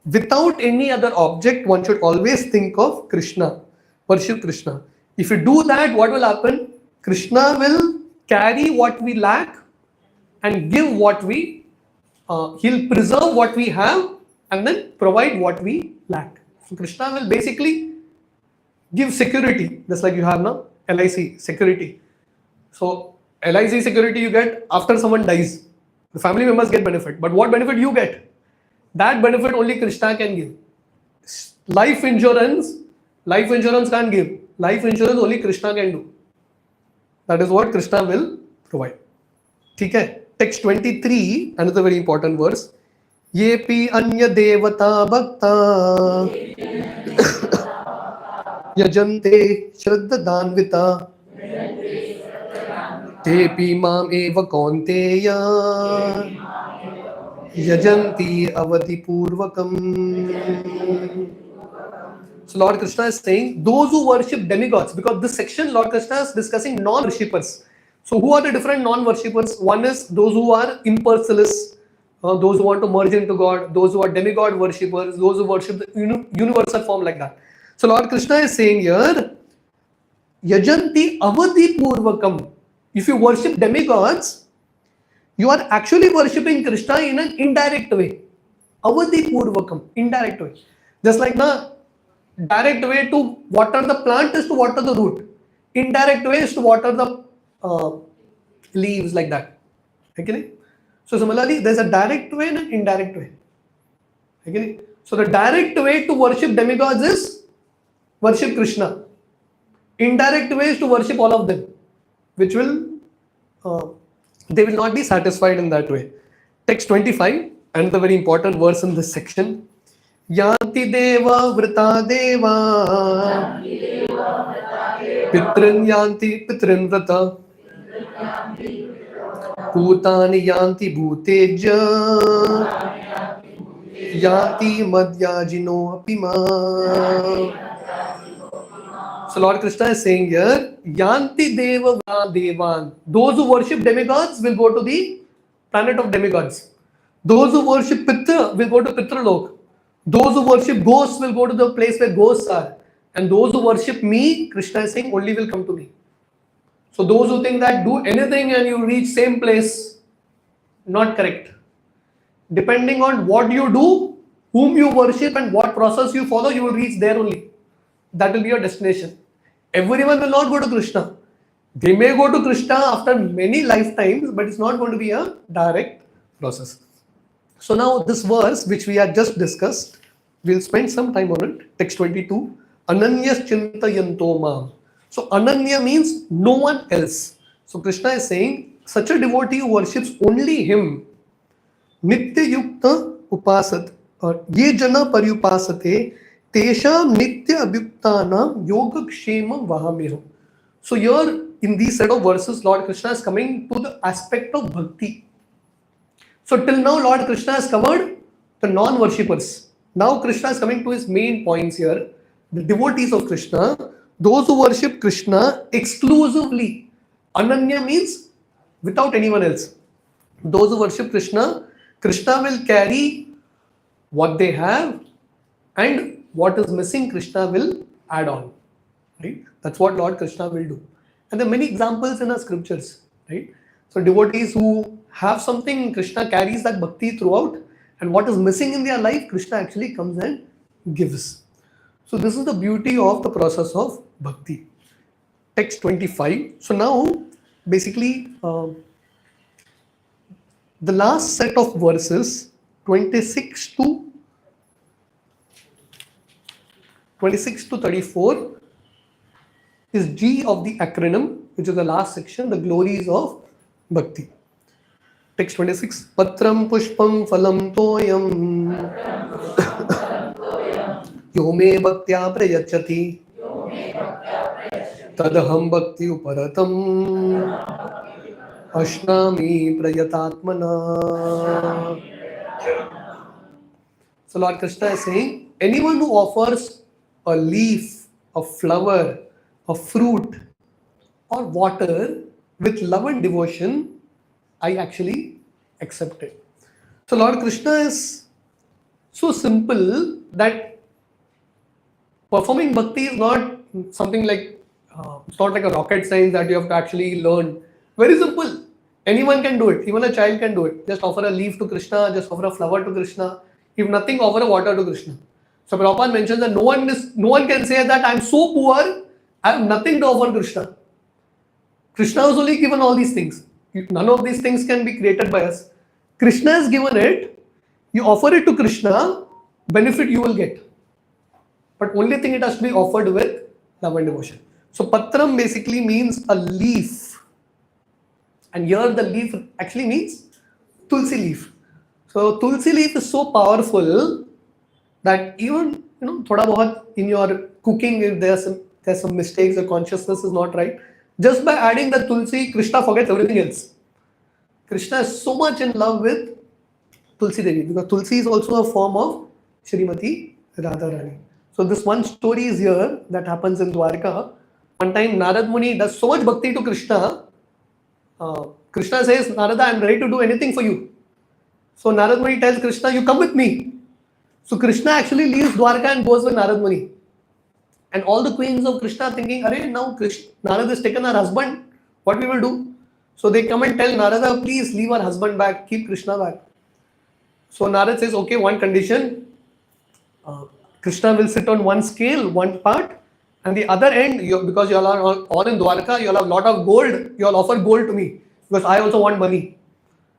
Speaker 1: Without any other object, one should always think of Krishna, worship Krishna. If you do that, what will happen? Krishna will carry what we lack and give what he'll preserve what we have and then provide what we lack. So Krishna will basically give security, just like you have now, LIC, security. So LIC security you get after someone dies. The family members get benefit. But what benefit you get? That benefit only Krishna can give. Life insurance can't give. Life insurance only Krishna can do. That is what Krishna will provide. Okay? Text 23, another very important verse. Yepi anya devata bhakta yajante shraddha danvita tepi mam eva kaunteya yajanti avati purvakam. So Lord Krishna is saying, those who worship demigods, because this section Lord Krishna is discussing non-worshippers. So who are the different non-worshippers? One is those who are impersonalists, those who want to merge into God, those who are demigod worshippers, those who worship the universal form like that. So Lord Krishna is saying here, Yajanti avadhi purvakam. If you worship demigods, you are actually worshipping Krishna in an indirect way. Avadhi purvakam, indirect way. Just like the direct way to water the plant is to water the root. Indirect way is to water the leaves like that. Okay? So similarly, there's a direct way and an indirect way. Okay? So the direct way to worship demigods is worship Krishna. Indirect way is to worship all of them, which will they will not be satisfied in that way. Text 25, and the very important verse in this section. Yanti deva vrita deva pitrin yanti pitrin vrata bhutani yanti bhuteja yanti madhyajino apima. So Lord Krishna is saying here, Yanti Deva Devan. Those who worship demigods will go to the planet of demigods. Those who worship Pitra will go to Pitralok. Those who worship ghosts will go to the place where ghosts are. And those who worship me, Krishna is saying, only will come to me. So those who think that do anything and you reach same place, not correct. Depending on what you do, whom you worship and what process you follow, you will reach there only. That will be your destination. Everyone will not go to Krishna. They may go to Krishna after many lifetimes, but it's not going to be a direct process. So now this verse, which we had just discussed, we'll spend some time on it. Text 22. Ananyas chintayanto mam. So Ananya means no one else. So Krishna is saying, such a devotee who worships only him, Nitya yukta upasat, ye jana paryupasate, Tesham nitya abhyuktana yoga kshema vahameho. So here in these set of verses, Lord Krishna is coming to the aspect of bhakti. So till now Lord Krishna has covered the non-worshippers. Now Krishna is coming to his main points here. The devotees of Krishna, those who worship Krishna exclusively. Ananya means without anyone else. Those who worship Krishna, Krishna will carry what they have, and what is missing, Krishna will add on. Right? That's what Lord Krishna will do. And there are many examples in our scriptures. Right? So devotees who have something, Krishna carries that bhakti throughout, and what is missing in their life, Krishna actually comes and gives. So this is the beauty of the process of bhakti. Text 25. So now, basically, the last set of verses, 26 to 34 is G of the acronym, which is the last section, the glories of bhakti. Text 26. Patram pushpam phalam toyam yome bhaktya prayachati tadaham bhakti uparatam ashnami prayatatmana. So Lord Krishna is saying, anyone who offers a leaf, a flower, a fruit, or water with love and devotion, I actually accept it. So Lord Krishna is so simple that performing bhakti is not something like, it's not like a rocket science that you have to actually learn. Very simple. Anyone can do it. Even a child can do it. Just offer a leaf to Krishna, just offer a flower to Krishna. If nothing, offer a water to Krishna. So Prabhupada mentions that no one can say that I'm so poor, I have nothing to offer Krishna. Krishna has only given all these things. None of these things can be created by us. Krishna has given it. You offer it to Krishna, benefit you will get. But only thing, it has to be offered with love and devotion. So Patram basically means a leaf. And here the leaf actually means Tulsi leaf. So Tulsi leaf is so powerful that even, thoda bahut in your cooking, if there's some mistakes, the consciousness is not right, just by adding the Tulsi, Krishna forgets everything else. Krishna is so much in love with Tulsi Devi, because Tulsi is also a form of Srimati Radharani. So this one story is here that happens in Dwarka. One time Narad Muni does so much bhakti to Krishna. Krishna says, Narada, I am ready to do anything for you. So Narad Muni tells Krishna, you come with me. So Krishna actually leaves Dwarka and goes with Narad Muni. And all the queens of Krishna are thinking, Arey, now Narad has taken our husband. What we will do? So they come and tell Narada, please leave our husband back, keep Krishna back. So Narad says, okay, one condition. Krishna will sit on one scale, one part, and the other end, because you all are all in Dwarka, you all have a lot of gold, you all offer gold to me, because I also want money.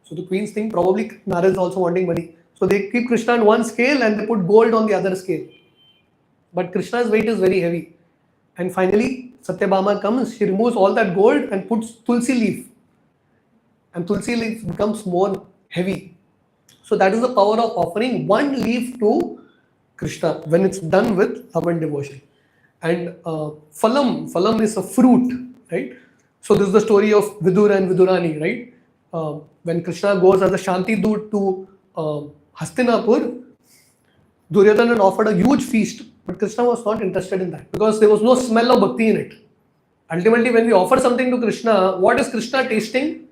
Speaker 1: So the queens think probably Narad is also wanting money. So they keep Krishna on one scale and they put gold on the other scale. But Krishna's weight is very heavy. And finally, Satyabhama comes, she removes all that gold and puts tulsi leaf. And tulsi leaf becomes more heavy. So that is the power of offering one leaf to Krishna when it's done with love and devotion. And phalam is a fruit, right? So this is the story of Vidur and Vidurani, right? When Krishna goes as a Shanti Doot to Hastinapur, Duryodhana offered a huge feast, but Krishna was not interested in that because there was no smell of bhakti in it. Ultimately, when we offer something to Krishna, what is Krishna tasting?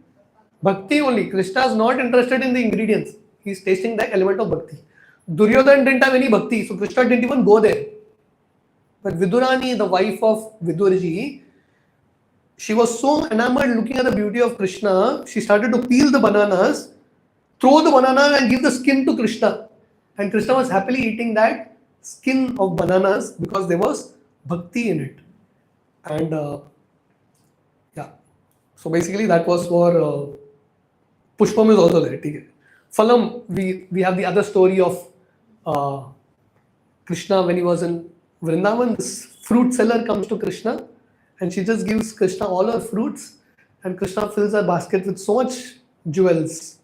Speaker 1: Bhakti only. Krishna is not interested in the ingredients. He is tasting the element of bhakti. Duryodhana didn't have any bhakti, so Krishna didn't even go there. But Vidurani, the wife of Vidurji, she was so enamored looking at the beauty of Krishna, she started to peel the bananas, throw the banana and give the skin to Krishna. And Krishna was happily eating that skin of bananas because there was bhakti in it. And yeah, so basically that was for Pushpam is also there. Phalam, we have the other story of Krishna when he was in Vrindavan. This fruit seller comes to Krishna and she just gives Krishna all her fruits and Krishna fills her basket with so much jewels,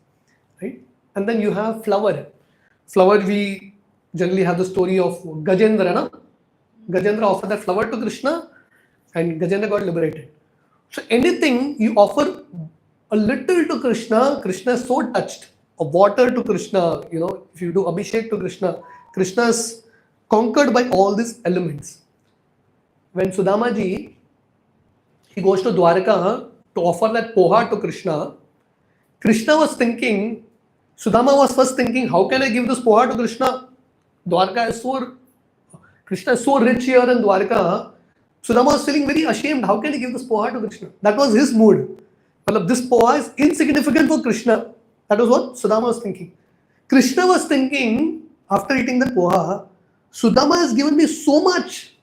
Speaker 1: right? And then you have flower. Flower, we generally have the story of Gajendra, no? Gajendra offered that flower to Krishna and Gajendra got liberated. So anything you offer a little to Krishna, Krishna is so touched. A water to Krishna, if you do Abhishek to Krishna, Krishna is conquered by all these elements. When Sudama ji, he goes to Dwarka to offer that poha to Krishna, Krishna was thinking, Sudama was first thinking, how can I give this poha to Krishna? Krishna is so rich here in Dwarka. Sudama was feeling very ashamed. How can he give this poha to Krishna? That was his mood. This poha is insignificant for Krishna. That was what Sudama was thinking. Krishna was thinking, after eating the poha, Sudama has given me so much.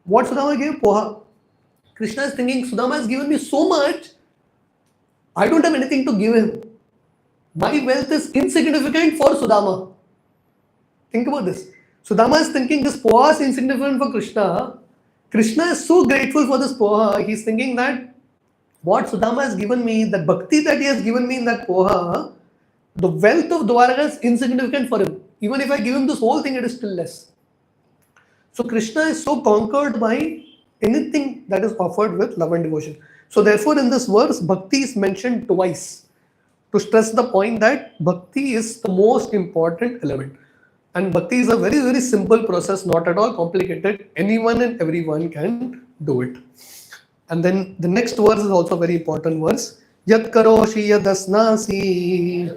Speaker 1: What Sudama gave? Poha. Krishna is thinking, Sudama has given me so much, I don't have anything to give him. My wealth is insignificant for Sudama. Think about this. Sudama is thinking this poha is insignificant for Krishna. Krishna is so grateful for this poha. He's thinking that what Sudama has given me, that bhakti that he has given me in that poha, the wealth of Dwaraka is insignificant for him. Even if I give him this whole thing, it is still less. So Krishna is so conquered by anything that is offered with love and devotion. So therefore in this verse, bhakti is mentioned twice to stress the point that bhakti is the most important element. And bhakti is a very, very simple process, not at all complicated. Anyone and everyone can do it. And then the next verse is also a very important verse. Yat karoshi yadasnasi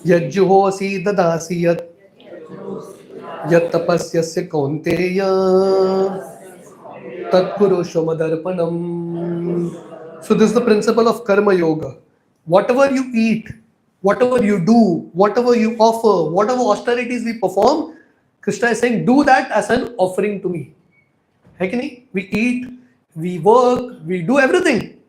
Speaker 1: yat juhosi dadasi yat tapasyasya kaunteya tat kurushvamadarpanam. So this is the principle of karma yoga. Whatever you eat, whatever you do, whatever you offer, whatever austerities we perform, Krishna is saying, do that as an offering to me. We eat, we work, we do everything.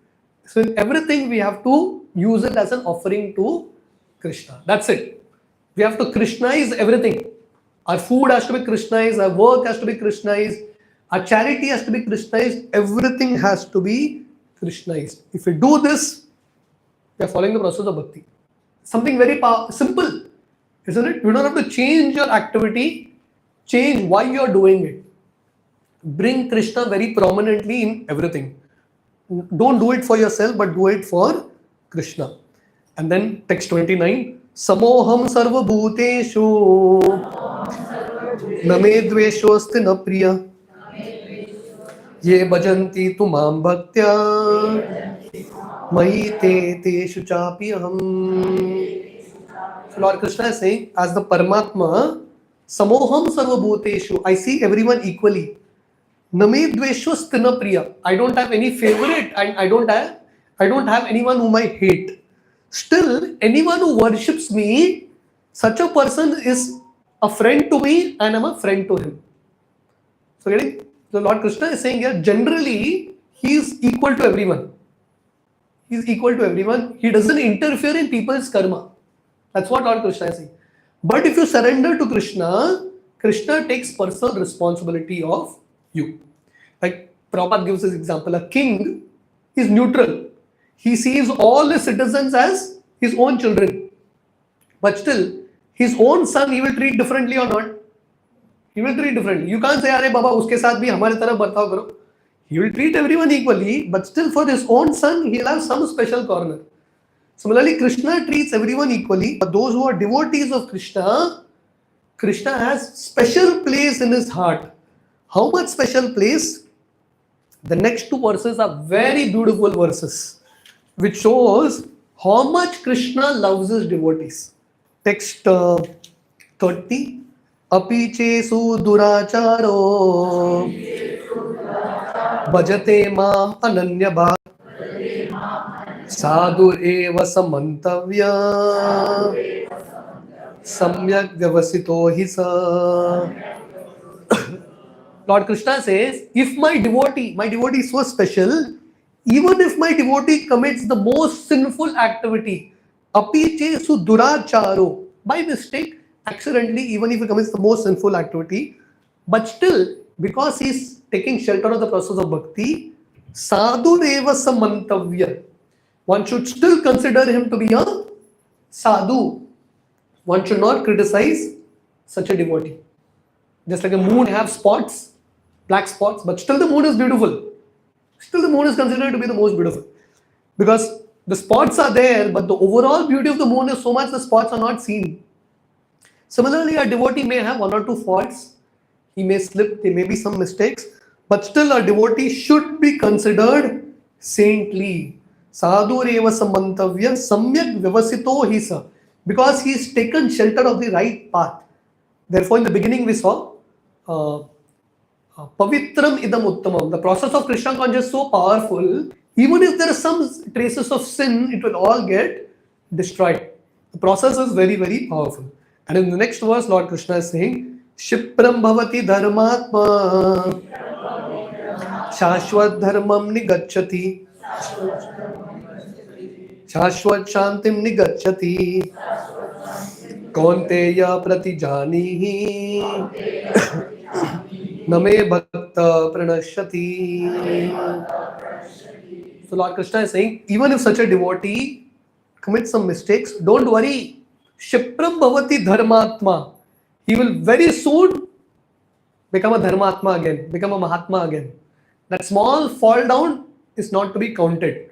Speaker 1: So in everything we have to use it as an offering to Krishna. That's it. We have to Krishnaize everything. Our food has to be Krishnaize, our work has to be Krishnaize, our charity has to be Krishnaize, everything has to be Krishnaize. If we do this, we are following the process of bhakti. Something very simple, isn't it? You don't have to change your activity, change why you are doing it. Bring Krishna very prominently in everything. Don't do it for yourself, but do it for Krishna. And then text 29, Samoham sarva bhuteshu name dveshosti na priya ye bhajanti tumam bhaktya mahi te teshu chapi aham. So Lord Krishna is saying, as the Paramatma, Samoham Sarvabhuteshu, I see everyone equally. Name dveshvastina priya. I don't have any favorite and I don't have anyone whom I hate. Still, anyone who worships me, such a person is a friend to me and I'm a friend to him. So getting the Lord Krishna is saying here, generally he is equal to everyone. He is equal to everyone. He doesn't interfere in people's karma. That's what Lord Krishna is saying. But if you surrender to Krishna, Krishna takes personal responsibility of you. Like Prabhupada gives this example, a king is neutral. He sees all his citizens as his own children. But still, his own son he will treat differently or not? He will treat differently. You can't say, "Arey Baba, uske saath bhi hamare taraf bartav karo." He will treat everyone equally, but still for his own son, he'll have some special corner. Similarly, Krishna treats everyone equally. But those who are devotees of Krishna, Krishna has special place in his heart. How much special place? The next two verses are very beautiful verses, which shows how much Krishna loves his devotees. Text 30. Api chesu duracharo bhajate mam ananya bha sadhu eva samantavya samyak vyavasito hi sa. Lord Krishna says, if my devotee is so special, even if my devotee commits the most sinful activity, api chesu duracharo, by mistake, accidentally, even if he commits the most sinful activity, but still, because he is taking shelter of the process of bhakti, sadhu eva samantavya, one should still consider him to be a sadhu. One should not criticize such a devotee. Just like a moon have spots, black spots, but still the moon is beautiful. Still the moon is considered to be the most beautiful. Because the spots are there, but the overall beauty of the moon is so much the spots are not seen. Similarly, a devotee may have one or two faults. He may slip, there may be some mistakes, but still a devotee should be considered saintly. Sadhu reva samantavya samyak vyavasito hisa. Because he is taken shelter of the right path. Therefore, in the beginning we saw Pavitram idam uttamam. The process of Krishna consciousness is so powerful, even if there are some traces of sin, it will all get destroyed. The process is very, very powerful. And in the next verse, Lord Krishna is saying, Shipram bhavati dharmatma shashvat dharmam nigacchati shashvat shantim nigacchati kaunteya pratijanihi name bhakta pranashyati. So Lord Krishna is saying, even if such a devotee commits some mistakes, don't worry. Shipram bhavati dharmatma. He will very soon become a dharmatma again, become a mahatma again. That small fall down is not to be counted.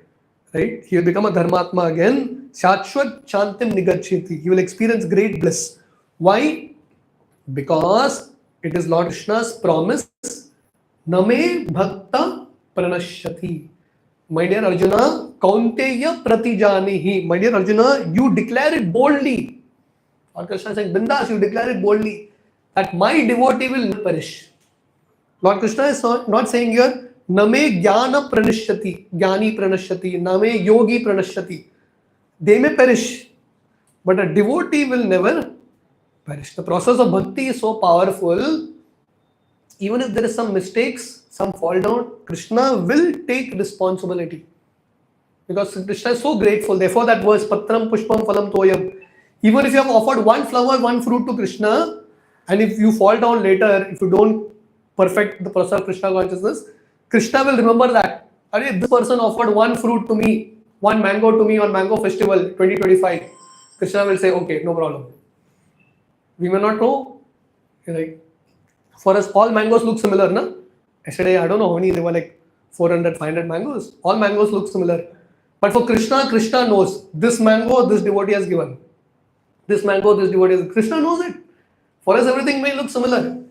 Speaker 1: Right? He will become a dharmatma again. Shashvat shantim nigacchati. He will experience great bliss. Why? Because it is Lord Krishna's promise. Name bhakta pranashyati. My dear Arjuna, kaunteya pratijanihi. My dear Arjuna, you declare it boldly. Lord Krishna is saying, Bindas, you declare it boldly that my devotee will not perish. Lord Krishna is not saying here, Name jnana pranashyati, jnani pranashyati, name yogi pranashyati. They may perish, but a devotee will never perish. The process of bhakti is so powerful. Even if there is some mistakes, some fall down, Krishna will take responsibility. Because Krishna is so grateful. Therefore that verse, Patram Pushpam Phalam Toyam. Even if you have offered one flower, one fruit to Krishna, and if you fall down later, if you don't perfect the process of Krishna consciousness, Krishna will remember that. This person offered one fruit to me, one mango to me on Mango Festival 2025. Krishna will say, okay, no problem. We may not know. Like, for us, all mangoes look similar, na? Yesterday, I don't know how many, there were like 400, 500 mangoes. All mangoes look similar. But for Krishna, Krishna knows this mango, this devotee has given. This mango, this devotee has given. Krishna knows it. For us, everything may look similar.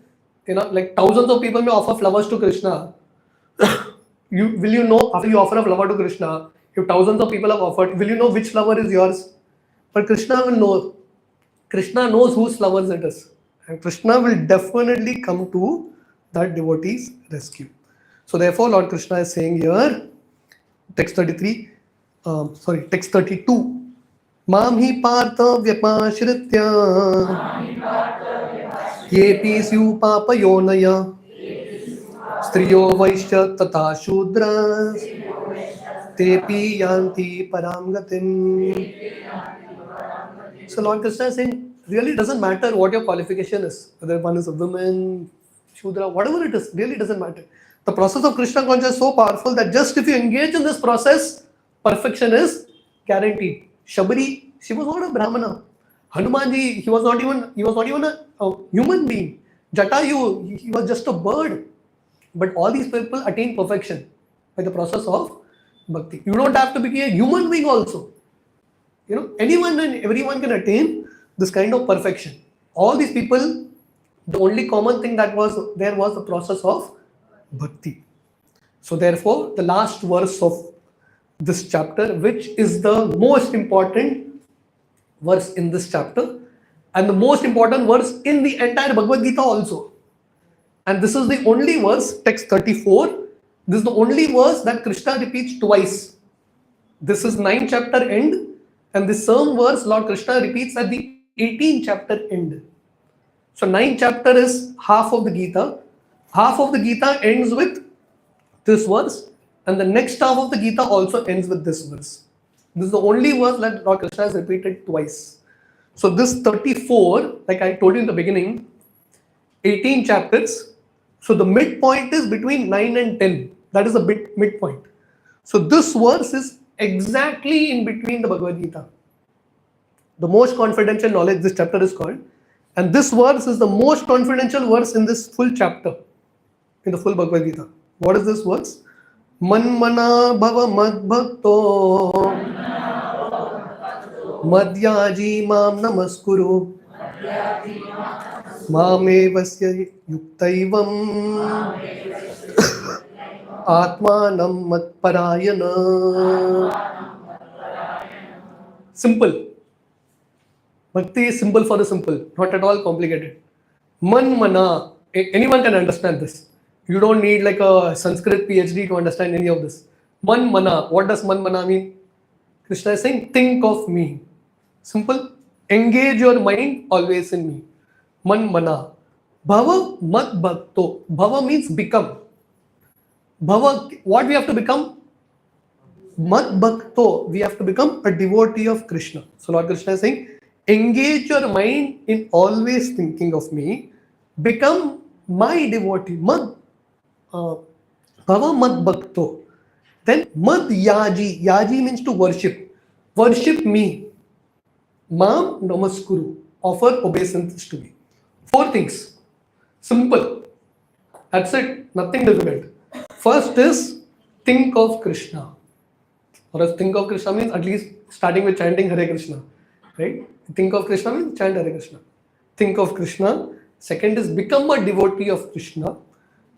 Speaker 1: Like thousands of people may offer flowers to Krishna. Will you know, after you offer a flower to Krishna, if thousands of people have offered, will you know which flower is yours? But Krishna will know. Krishna knows whose flowers it is. And Krishna will definitely come to that devotee's rescue. So therefore, Lord Krishna is saying here, text 33, text 32. Mam hi partha vyapashritya yepi syu papayonaya striyo vaishya tata shudras tepi yanti param gatim. So Lord Krishna is saying, really doesn't matter what your qualification is, whether one is a woman, Shudra, whatever it is, really doesn't matter. The process of Krishna consciousness is so powerful that just if you engage in this process, perfection is guaranteed. Shabari, she was not a Brahmana. Hanumanji, he was not even a human being. Jatayu, he was just a bird. But all these people attain perfection by the process of bhakti. You don't have to be a human being also. Anyone and everyone can attain this kind of perfection. All these people, the only common thing that was there was the process of bhakti. So therefore, the last verse of this chapter, which is the most important verse in this chapter, and the most important verse in the entire Bhagavad Gita also. And this is the only verse, text 34. This is the only verse that Krishna repeats twice. This is 9th chapter end. And the same verse Lord Krishna repeats at the 18th chapter end. So 9th chapter is half of the Gita. Half of the Gita ends with this verse. And the next half of the Gita also ends with this verse. This is the only verse that Lord Krishna has repeated twice. So this 34, like I told you in the beginning, 18 chapters. So the midpoint is between 9 and 10. That is the midpoint. So this verse is exactly in between the Bhagavad Gita. The most confidential knowledge, this chapter is called. And this verse is the most confidential verse in this full chapter, in the full Bhagavad Gita. What is this verse? Manmana bhava madbhakto madhyaji mam namaskuru mamevasya yuktaivam atmanam matparayana. Simple. Bhakti is simple for the simple, not at all complicated. Man mana, anyone can understand this. You don't need like a Sanskrit PhD to understand any of this. Man mana, what does man mana mean? Krishna is saying, think of me. Simple. Engage your mind always in me. Man mana. Bhava mat bhakto. Bhava means become. Bhava, what we have to become? Mat bhakto. We have to become a devotee of Krishna. So Lord Krishna is saying, engage your mind in always thinking of me. Become my devotee. Bhava mad bhakto. Then mad yaji. Yaji means to worship. Worship me. Mam namaskuru. Offer obeisance to me. 4 things. Simple. That's it. Nothing difficult. First is think of Krishna. Or else think of Krishna means at least starting with chanting Hare Krishna. Right? Think of Krishna means chant Hare Krishna. Think of Krishna. Second is become a devotee of Krishna.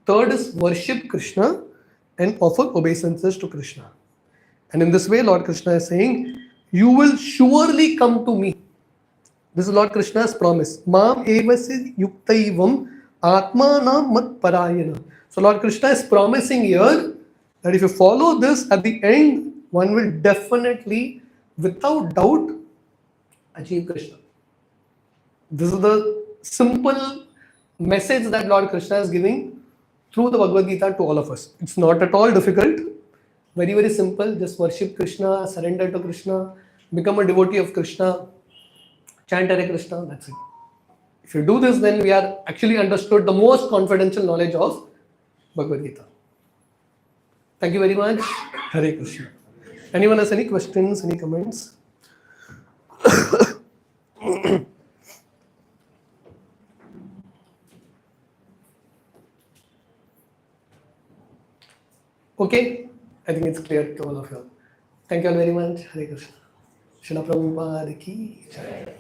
Speaker 1: Third is worship Krishna and offer obeisances to Krishna. And in this way, Lord Krishna is saying, you will surely come to me. This is Lord Krishna's promise. Mam evasi yuktaivam atmanam mat parayana. So Lord Krishna is promising here that if you follow this, at the end, one will definitely, without doubt, achieve Krishna. This is the simple message that Lord Krishna is giving through the Bhagavad Gita to all of us. It's not at all difficult. Very, very simple. Just worship Krishna, surrender to Krishna, become a devotee of Krishna, chant Hare Krishna, that's it. If you do this, then we are actually understood the most confidential knowledge of Bhagavad Gita. Thank you very much. Hare Krishna. Anyone has any questions, any comments? Okay, I think it's clear to all of you. Thank you all very much. Hare Krishna. Srila Prabhupada ki jai.